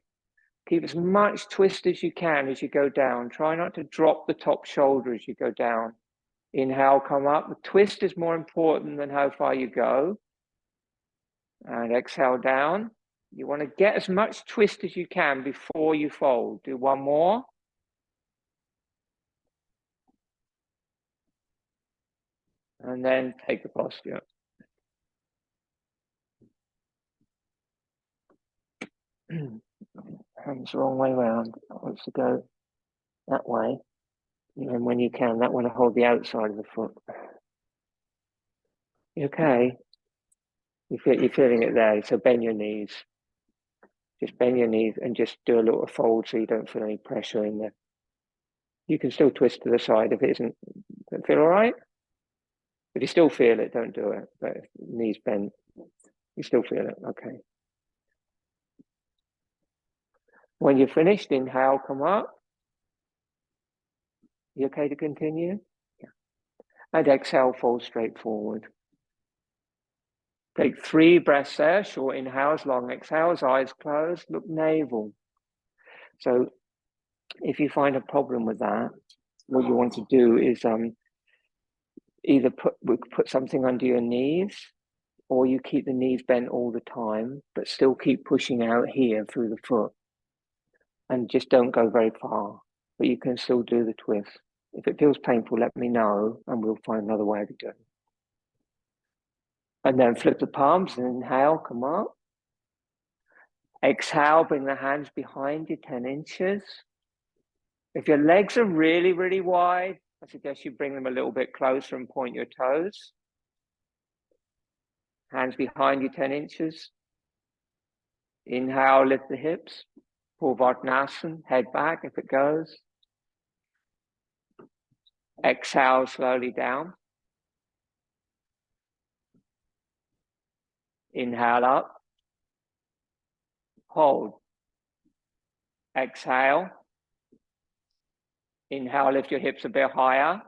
Keep as much twist as you can as you go down. Try not to drop the top shoulder as you go down. Inhale, come up. The twist is more important than how far you go. And exhale down. You want to get as much twist as you can before you fold. Do one more. And then take the posture. Hands the wrong way around. I want to go that way. And when you can, that one to hold the outside of the foot. You okay? You're feeling it there. So bend your knees. Just bend your knees and just do a little fold so you don't feel any pressure in there. You can still twist to the side if it isn't. Does it feel all right? If you still feel it, don't do it. But if knees bent, you still feel it. Okay. When you're finished, inhale, come up. You okay to continue? Yeah. And exhale, fold straight forward. Take 3 breaths there, short inhales, long exhales, eyes closed, look navel. So if you find a problem with that, what you want to do is either put something under your knees, or you keep the knees bent all the time, but still keep pushing out here through the foot. And just don't go very far, but you can still do the twist. If it feels painful, let me know, and we'll find another way to do it. And then flip the palms, and inhale, come up. Exhale, bring the hands behind you, 10 inches. If your legs are really, really wide, I suggest you bring them a little bit closer and point your toes. Hands behind you, 10 inches. Inhale, lift the hips. Purvottanasana, head back if it goes. Exhale slowly down. Inhale up. Hold. Exhale. Inhale, lift your hips a bit higher.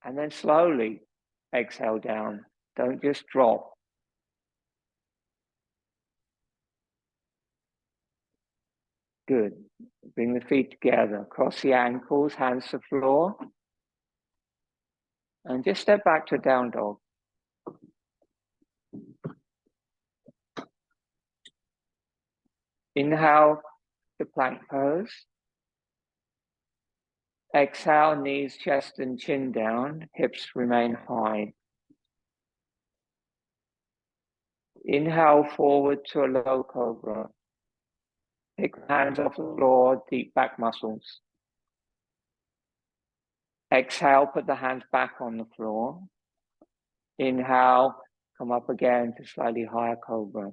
And then slowly exhale down. Don't just drop. Good. Bring the feet together. Cross the ankles, hands to the floor. And just step back to down dog. Inhale, the plank pose. Exhale, knees, chest, and chin down. Hips remain high. Inhale forward to a low cobra. Take the hands off the floor, deep back muscles. Exhale, put the hands back on the floor. Inhale, come up again to slightly higher cobra.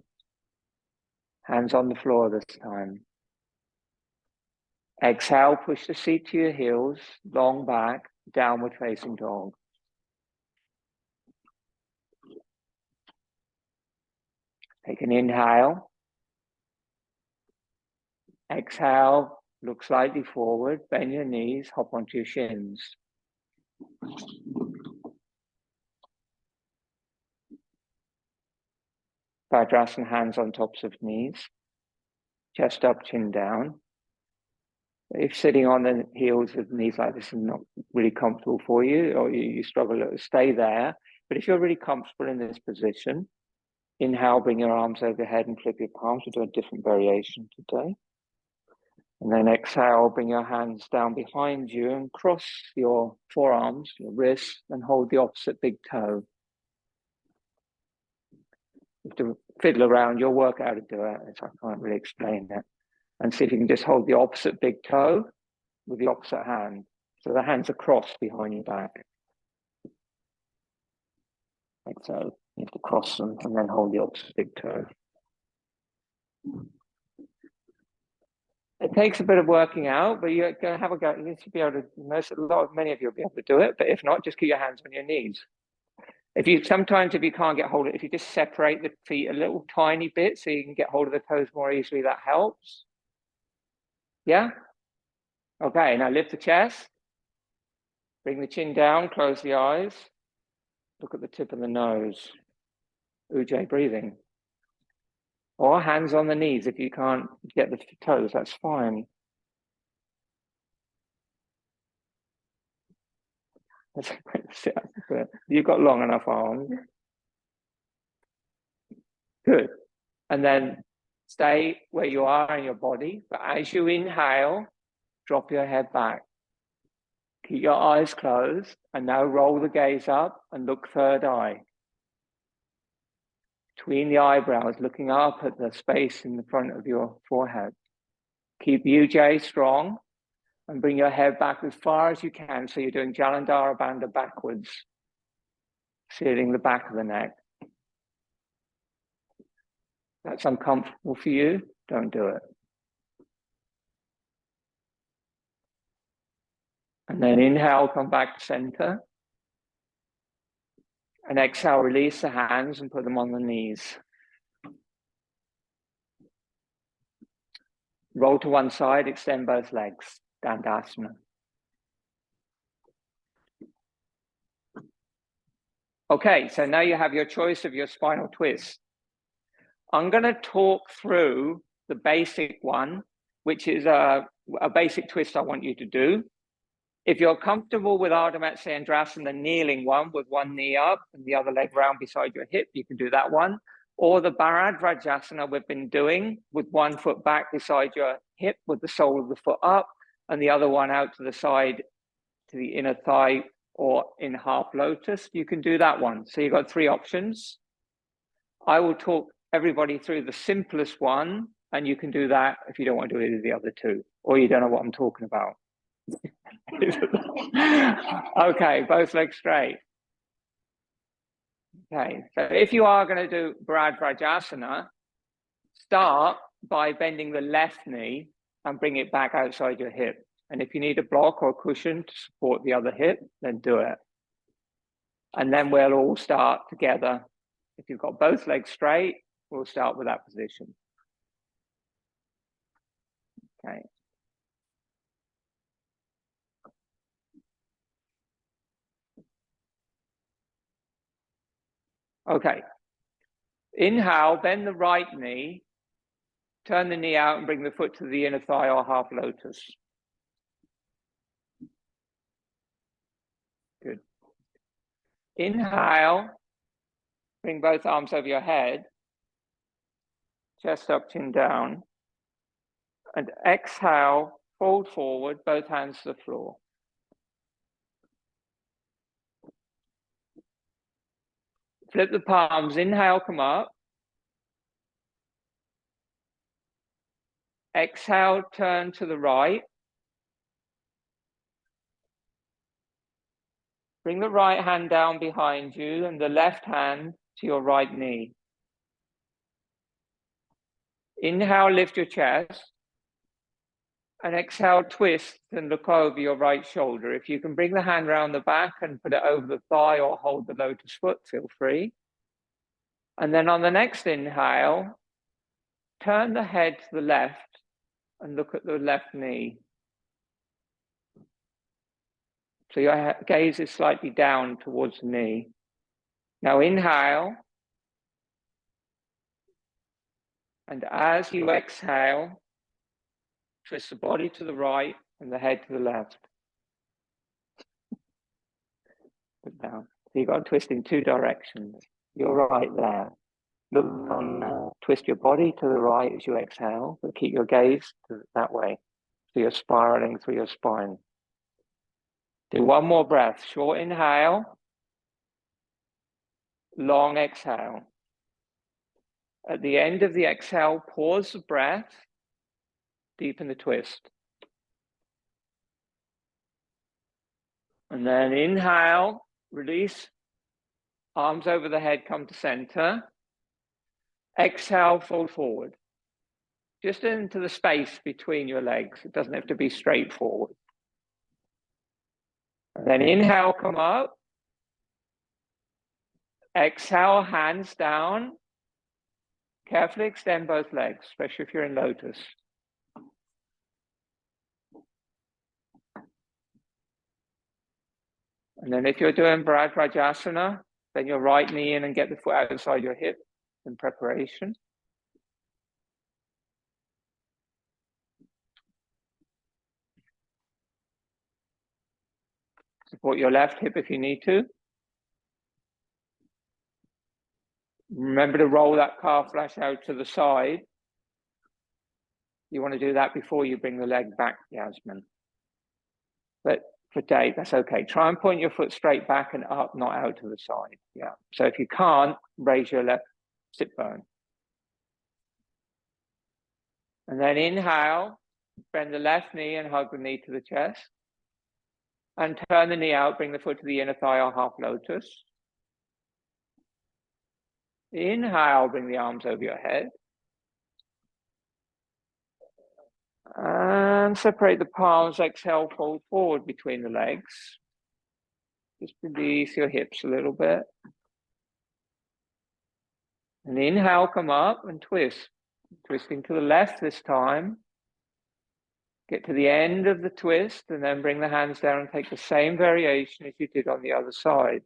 Hands on the floor this time. Exhale, push the seat to your heels, long back, downward facing dog. Take an inhale. Exhale, look slightly forward, bend your knees, hop onto your shins. Vajrasana, hands on tops of knees, chest up, chin down. If sitting on the heels with knees like this is not really comfortable for you, or you struggle, stay there. But if you're really comfortable in this position, inhale, bring your arms overhead and flip your palms. We'll do a different variation today. And then exhale, bring your hands down behind you and cross your forearms, your wrists, and hold the opposite big toe. You have to fiddle around, you'll work out how to do it, so I can't really explain it. And see if you can just hold the opposite big toe with the opposite hand. So the hands are crossed behind your back. Like so. You have to cross them and then hold the opposite big toe. It takes a bit of working out, but you're going to have a go. You should be able to, many of you will be able to do it, but if not, just keep your hands on your knees. If you can't get hold of it, if you just separate the feet a little tiny bit so you can get hold of the toes more easily, that helps. Yeah? Okay, now lift the chest. Bring the chin down, close the eyes. Look at the tip of the nose. Ujjayi breathing. Or hands on the knees if you can't get the toes, that's fine. You've got long enough arms. Good. And then stay where you are in your body, but as you inhale, drop your head back. Keep your eyes closed, and now roll the gaze up and look third eye. Between the eyebrows, looking up at the space in the front of your forehead. Keep Ujjayi strong and bring your head back as far as you can. So you're doing Jalandhara Bandha backwards, sealing the back of the neck. That's uncomfortable for you, don't do it. And then inhale, come back to center. And exhale, release the hands and put them on the knees. Roll to one side, extend both legs, Dandasana. Okay, so now you have your choice of your spinal twist. I'm going to talk through the basic one, which is a basic twist I want you to do. If you're comfortable with Ardha Matsyendrasana, the kneeling one with one knee up and the other leg round beside your hip, you can do that one. Or the Bharadvajasana we've been doing with one foot back beside your hip with the sole of the foot up and the other one out to the side to the inner thigh or in half lotus, you can do that one. So you've got three options. I will talk everybody through the simplest one, and you can do that if you don't want to do either of the other two, or you don't know what I'm talking about. Okay, both legs straight. Okay, so if you are going to do Bharadvajasana, start by bending the left knee and bring it back outside your hip. And if you need a block or a cushion to support the other hip, then do it. And then we'll all start together. If you've got both legs straight, we'll start with that position. Okay. Okay. Inhale, bend the right knee, turn the knee out and bring the foot to the inner thigh or half lotus. Good. Inhale, bring both arms over your head, chest up, chin down. And exhale, fold forward, both hands to the floor. Flip the palms, inhale, come up. Exhale, turn to the right. Bring the right hand down behind you and the left hand to your right knee. Inhale, lift your chest. And exhale, twist and look over your right shoulder. If you can bring the hand around the back and put it over the thigh or hold the lotus foot, feel free. And then on the next inhale, turn the head to the left and look at the left knee. So your gaze is slightly down towards the knee. Now inhale. And as you exhale, twist the body to the right and the head to the left. Put down. So you've got to twist in two directions. You're right there. Look on, twist your body to the right as you exhale, but keep your gaze that way. So you're spiraling through your spine. Do one more breath. Short inhale. Long exhale. At the end of the exhale, pause the breath. Deepen the twist. And then inhale, release. Arms over the head, come to center. Exhale, fold forward. Just into the space between your legs. It doesn't have to be straight forward. And then inhale, come up. Exhale, hands down. Carefully extend both legs, especially if you're in lotus. And then if you're doing Asana, then your right knee in and get the foot outside your hip in preparation. Support your left hip if you need to. Remember to roll that calf flash out to the side. You want to do that before you bring the leg back, Yasmin. But for Dave, that's okay. Try and point your foot straight back and up, not out to the side. Yeah. So if you can't, raise your left sit bone. And then inhale, bend the left knee and hug the knee to the chest. And turn the knee out, bring the foot to the inner thigh or half lotus. Inhale, bring the arms over your head. And separate the palms, exhale, fold forward between the legs. Just release your hips a little bit. And inhale, come up and twist. Twisting to the left this time. Get to the end of the twist and then bring the hands down and take the same variation as you did on the other side.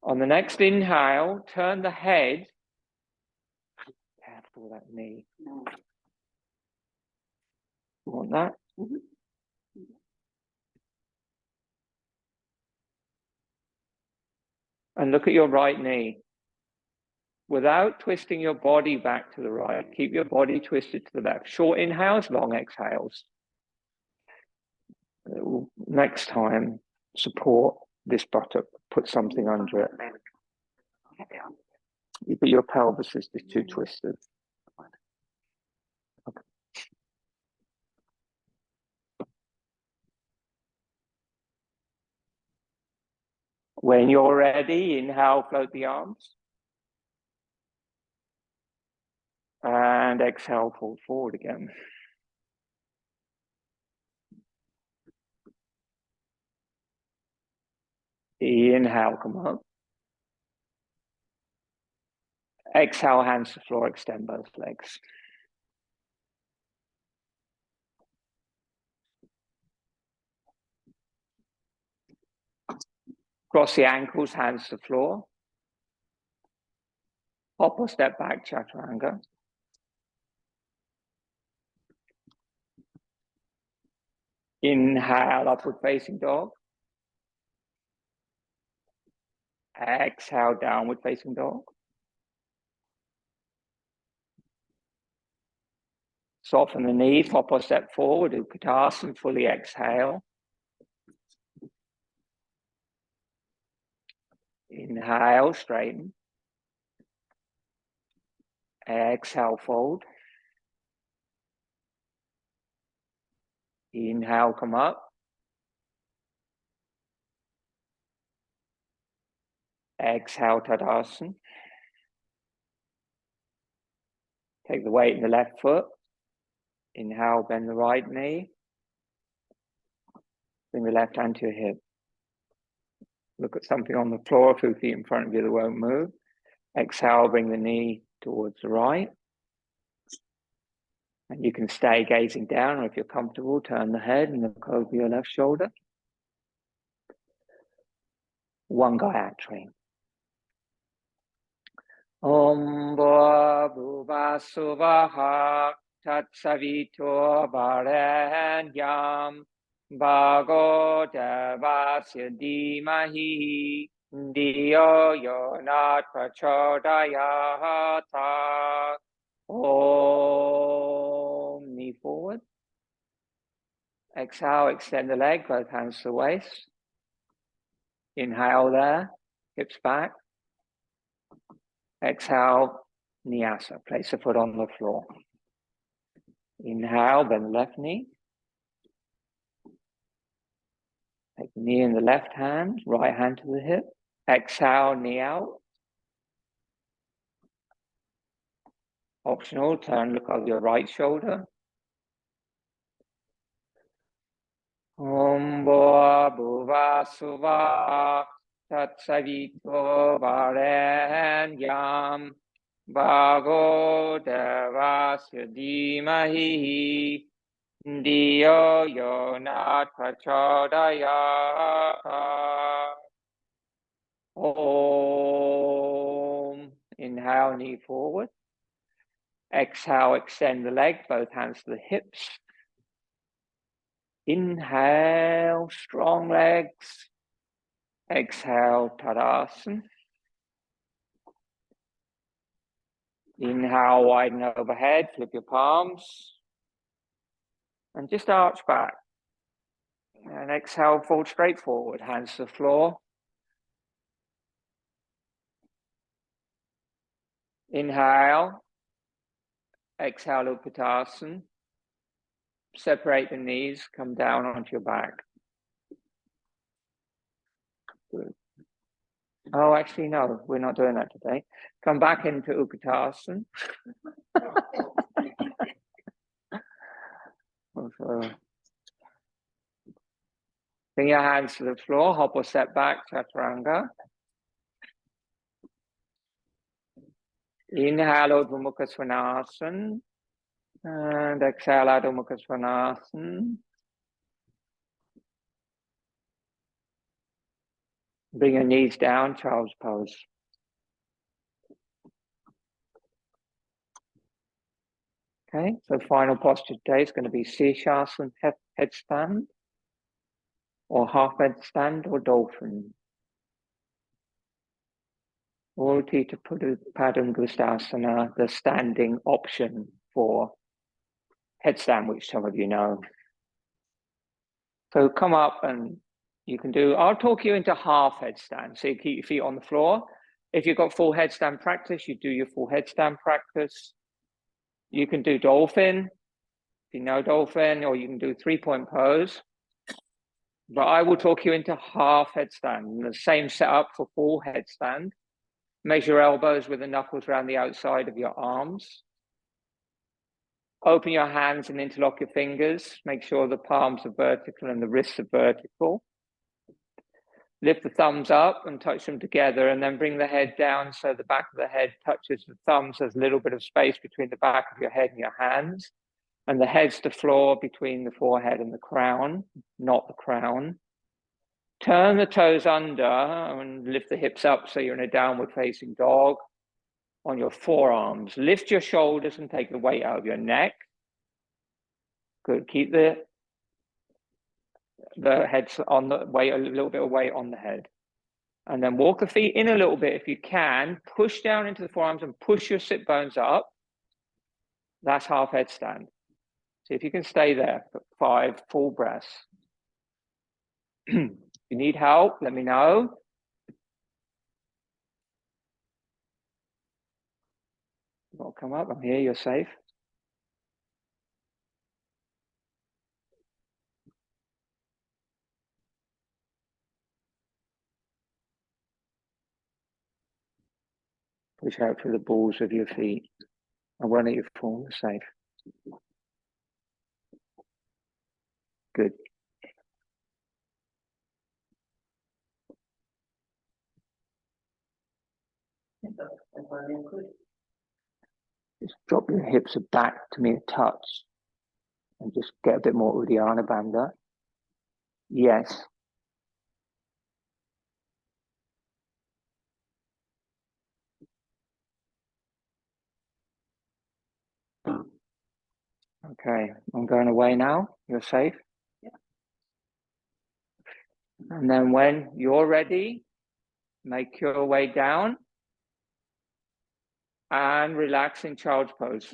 On the next inhale, turn the head. Careful that knee. You want that? And look at your right knee. Without twisting your body back to the right, keep your body twisted to the left. Short inhales, long exhales. Next time, support this buttock, put something under it. But your pelvis is too twisted. Okay. When you're ready, inhale, float the arms. And exhale, fold forward again. Inhale, come up. Exhale, hands to floor, extend both legs. Cross the ankles, hands to floor. Hop or step back, chaturanga. Inhale, upward facing dog. Exhale, downward facing dog. Soften the knees, hop or step forward, Utkatasana, fully exhale. Inhale, straighten. Exhale, fold. Inhale, come up. Exhale, Tadasana. Take the weight in the left foot. Inhale, bend the right knee. Bring the left hand to your hip. Look at something on the floor, 2 feet in front of you that won't move. Exhale, bring the knee towards the right. And you can stay gazing down, or if you're comfortable, turn the head and look over your left shoulder. One Gayatri. Om Bhur Bhuva Suvah Tat Savito Varenyam Bhago Devasya Dhimahi Diyo Yonat Prachodayata. Om. Knee forward. Exhale, extend the leg, both hands to the waist. Inhale there, hips back. Exhale, Nyasa. Place the foot on the floor. Inhale, bend the left knee. Take the knee in the left hand, right hand to the hip. Exhale, knee out. Optional, turn, look over your right shoulder. Om Bhur Bhuva Suvah Tat Savito Varenyam Bhago Devasya Dhimahi Diyo Yonat Prachodayata. Om. Inhale, knee forward. Exhale, extend the leg, both hands to the hips. Inhale, strong legs. Exhale, Tadasana. Inhale, widen overhead, flip your palms. And just arch back. And exhale, fold straight forward, hands to the floor. Inhale. Exhale, Utkatasana. Separate the knees, come down onto your back. Good. Oh, actually, no, we're not doing that today. Come back into Utkatasana. Bring your hands to the floor, hop or step back, Chaturanga. Inhale, Urdhva Mukha Svanasana. And exhale, Adho Mukha Svanasana. Bring your knees down, child's pose. Okay, so final posture today is going to be Shirshasana, headstand, or half headstand, or dolphin. Or Tita Padam Gustasana, the standing option for headstand, which some of you know. So come up and you can do, I'll talk you into half headstand. So you keep your feet on the floor. If you've got full headstand practice, you do your full headstand practice. You can do dolphin, if you know dolphin, or you can do 3-point pose. But I will talk you into half headstand, the same setup for full headstand. Measure your elbows with the knuckles around the outside of your arms. Open your hands and interlock your fingers. Make sure the palms are vertical and the wrists are vertical. Lift the thumbs up and touch them together, and then bring the head down so the back of the head touches the thumbs. There's a little bit of space between the back of your head and your hands. And the head's the floor between the forehead and the crown, not the crown. Turn the toes under and lift the hips up so you're in a downward facing dog on your forearms. Lift your shoulders and take the weight out of your neck. Good. Keep the head on the weight, a little bit of weight on the head. And then walk the feet in a little bit if you can. Push down into the forearms and push your sit bones up. That's half headstand. See if you can stay there for 5 full breaths. If you need help, let me know. I'll come up. I'm here. You're safe. Push out through the balls of your feet. I won't let you fall. You're safe. Good. Just drop your hips back to me a touch and just get a bit more Uddiyana Bandha. Yes. Okay, I'm going away now. You're safe. Yeah. And then when you're ready, make your way down and relax in child's pose.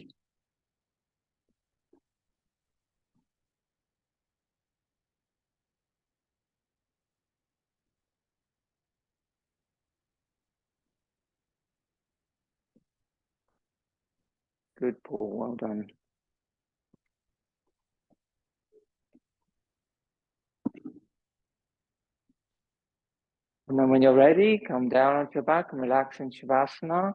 Good, Paul. Well done. And then when you're ready, come down onto your back and relax in Shavasana.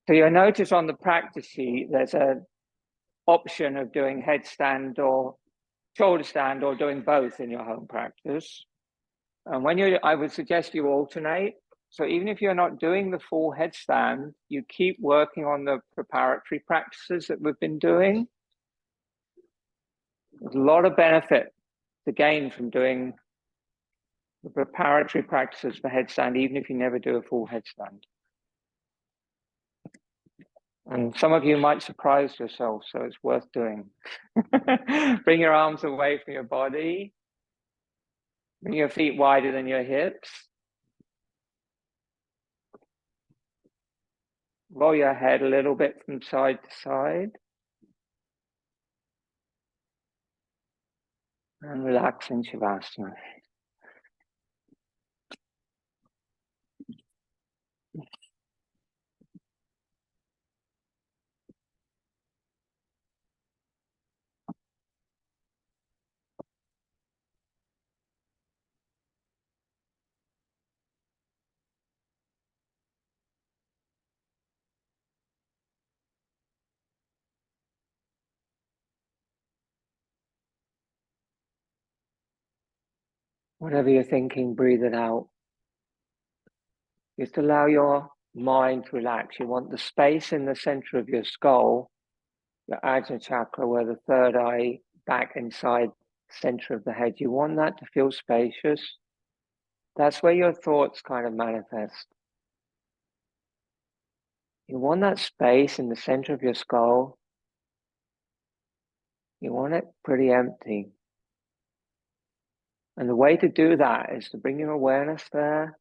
So you'll notice on the practice sheet, there's an option of doing headstand or shoulder stand or doing both in your home practice. And when I would suggest you alternate. So even if you're not doing the full headstand, you keep working on the preparatory practices that we've been doing. There's a lot of benefit to gain from doing the preparatory practices for headstand, even if you never do a full headstand. And some of you might surprise yourself, so it's worth doing. Bring your arms away from your body. Bring your feet wider than your hips. Roll your head a little bit from side to side. And relax in Shavasana. Whatever you're thinking, breathe it out. Just allow your mind to relax. You want the space in the center of your skull, your Ajna chakra, where the third eye back inside the center of the head. You want that to feel spacious. That's where your thoughts kind of manifest. You want that space in the center of your skull. You want it pretty empty. And the way to do that is to bring your awareness there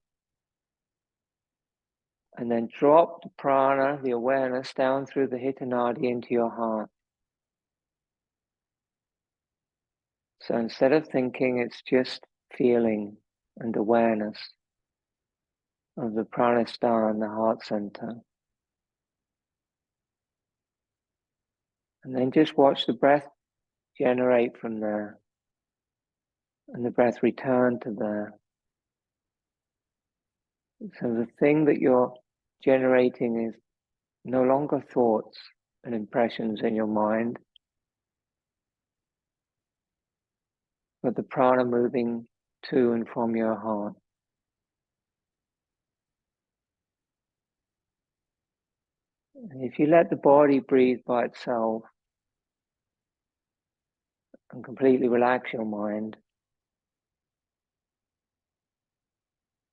and then drop the prana, the awareness, down through the hitanadi into your heart. So instead of thinking, it's just feeling and awareness of the pranasthana, the heart center. And then just watch the breath generate from there and the breath return to there. So the thing that you're generating is no longer thoughts and impressions in your mind, but the prana moving to and from your heart. And if you let the body breathe by itself and completely relax your mind,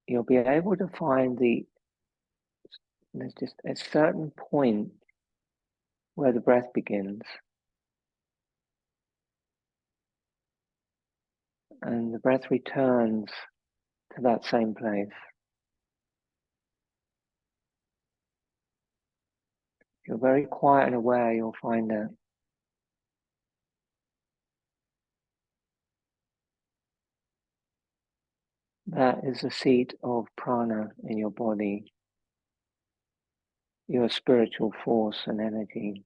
you'll be able to find there's just a certain point where the breath begins. And the breath returns to that same place. If you're very quiet and aware, you'll find that. That is the seat of prana in your body, your spiritual force and energy.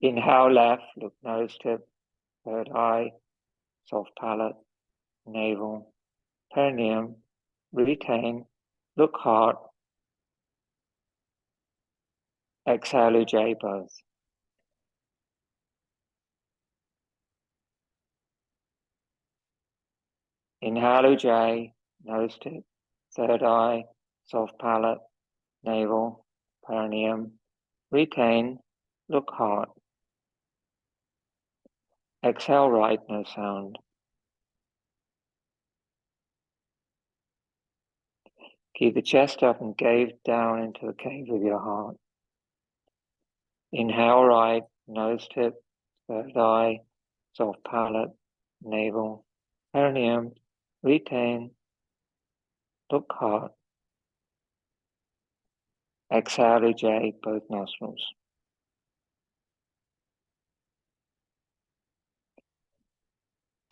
Inhale left, look nose tip, third eye, soft palate, navel, perineum, retain, look heart, exhale Ujjayi pose. Inhale Ujjayi, nose tip, third eye, soft palate, navel, perineum, retain, look heart. Exhale right, no sound. Keep the chest up and gaze down into the cave of your heart. Inhale right, nose tip, third eye, soft palate, navel, perineum, retain, look heart. Exhale Ujjayi, both nostrils.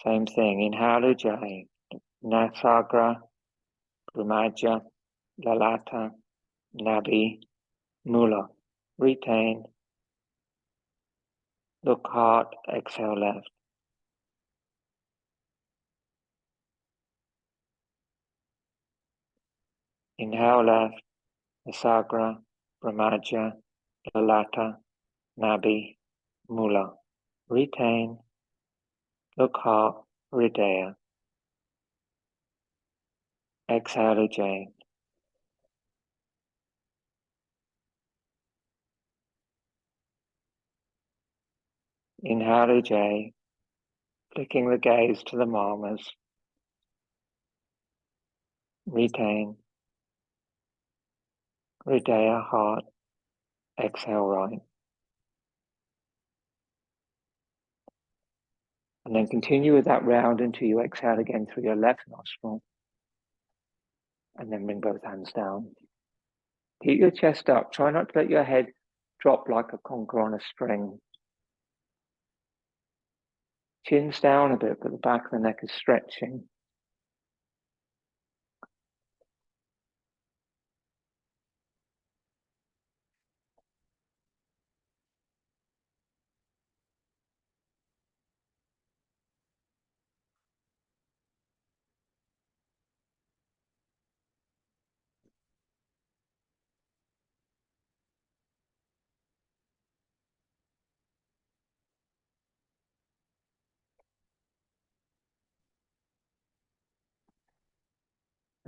Same thing, inhale Ujjayi, Nasagra, Brumaja, Lalata, Nabi, Mula, retain, look heart, exhale left. Inhale left, Nasagra, Brumaja, Lalata, Nabi, Mula, retain, look heart, Hridaya. Exhale Ujjayi. Inhale Ujjayi, flicking the gaze to the marmas. Retain, Hridaya, heart, exhale right. And then continue with that round until you exhale again through your left nostril. And then bring both hands down. Keep your chest up. Try not to let your head drop like a conker on a string. Chin's down a bit, but the back of the neck is stretching.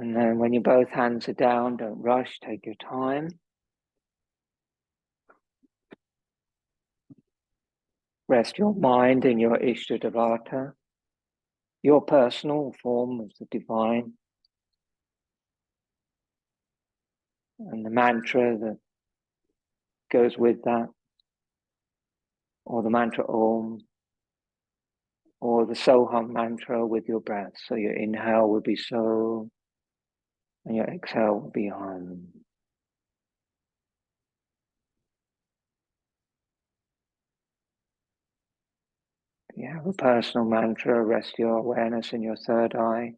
And then when your both hands are down, don't rush, take your time. Rest your mind in your Ishtadevata, your personal form of the divine, and the mantra that goes with that, or the mantra Om, or the Soham mantra with your breath. So your inhale would be So, and your exhale would be Hum. You have a personal mantra, rest your awareness in your third eye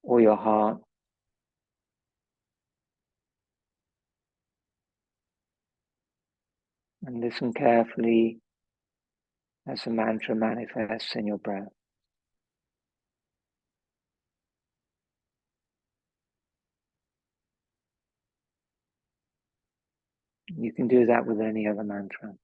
or your heart. And listen carefully as the mantra manifests in your breath. You can do that with any other mantra.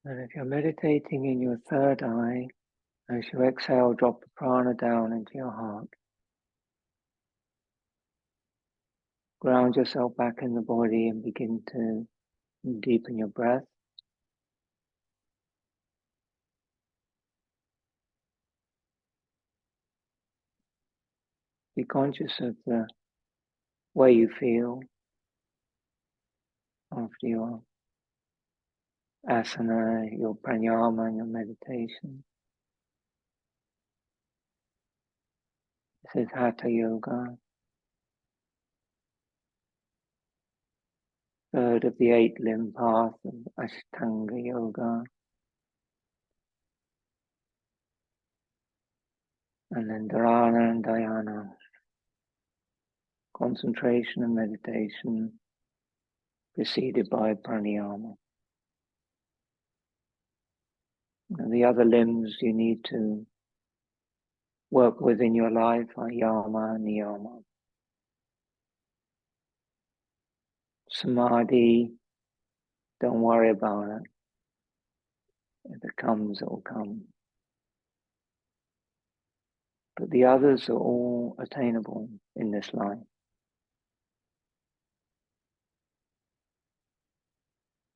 And if you're meditating in your third eye, as you exhale, drop the prana down into your heart. Ground yourself back in the body and begin to deepen your breath. Be conscious of the way you feel after your asana, your pranayama, and your meditation. This is hatha yoga, third of the 8-limb path of Ashtanga yoga. And then Dhyana and Dhyana, concentration and meditation, preceded by pranayama. And the other limbs you need to work with in your life are yama and niyama. Samadhi, don't worry about it. If it comes, it will come. But the others are all attainable in this life.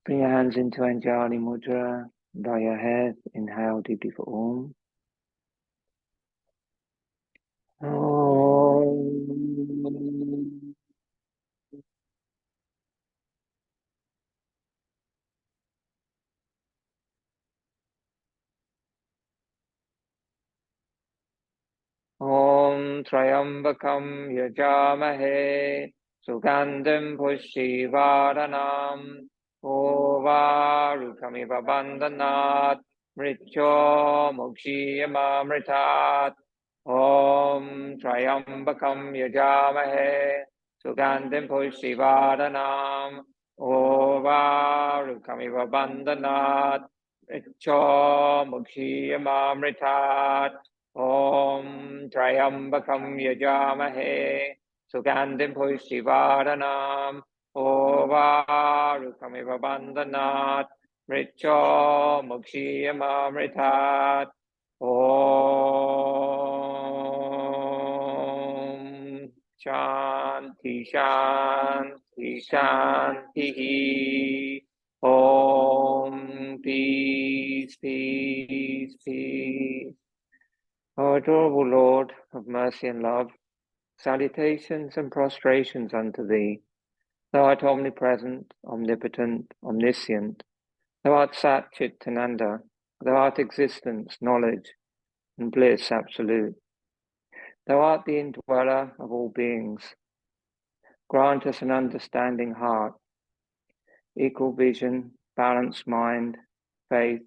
Bring your hands into Anjali Mudra, bow your head, inhale deeply for Om. Om. Om Trayambakam Yajamahe Sugandhim Pushtivaranam Ovarukamiva Bandhanat Mrityo Mukshiyamamritat Om Trayambakam Yajamahe Sugandhim Pushtivaranam Ovarukamiva Bandhanat Mrityo Mukshiyamamritat Om Trayambakam Yajamahe Sugandhim Pushtivaranam Ovarukamiva Bandhanat Mrityo Mukshiyamamritat Om Shanti Shanti Shanti Om Peace Peace Peace. O adorable Lord of mercy and love, salutations and prostrations unto Thee. Thou art omnipresent, omnipotent, omniscient. Thou art Sat Chit Ananda. Thou art existence, knowledge, and bliss absolute. Thou art the indweller of all beings. Grant us an understanding heart, equal vision, balanced mind, faith,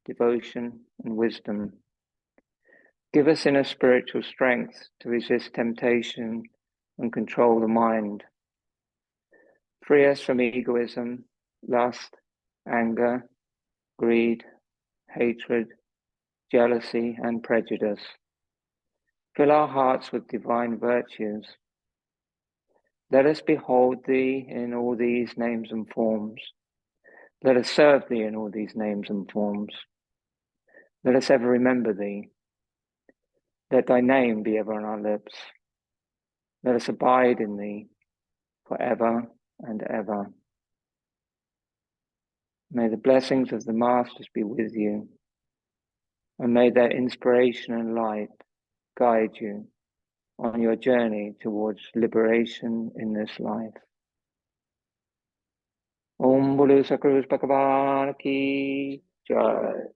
devotion, and wisdom. Give us inner spiritual strength to resist temptation and control the mind. Free us from egoism, lust, anger, greed, hatred, jealousy, and prejudice. Fill our hearts with divine virtues. Let us behold Thee in all these names and forms. Let us serve Thee in all these names and forms. Let us ever remember Thee. Let Thy name be ever on our lips. Let us abide in Thee forever and ever. May the blessings of the Masters be with you, and may their inspiration and light guide you on your journey towards liberation in this life. Om Bolu Sakrus Bhagavan Ki Jai.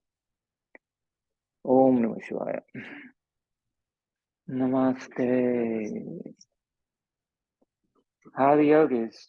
Om Namah Shivaya. Namaste. How are the yogis?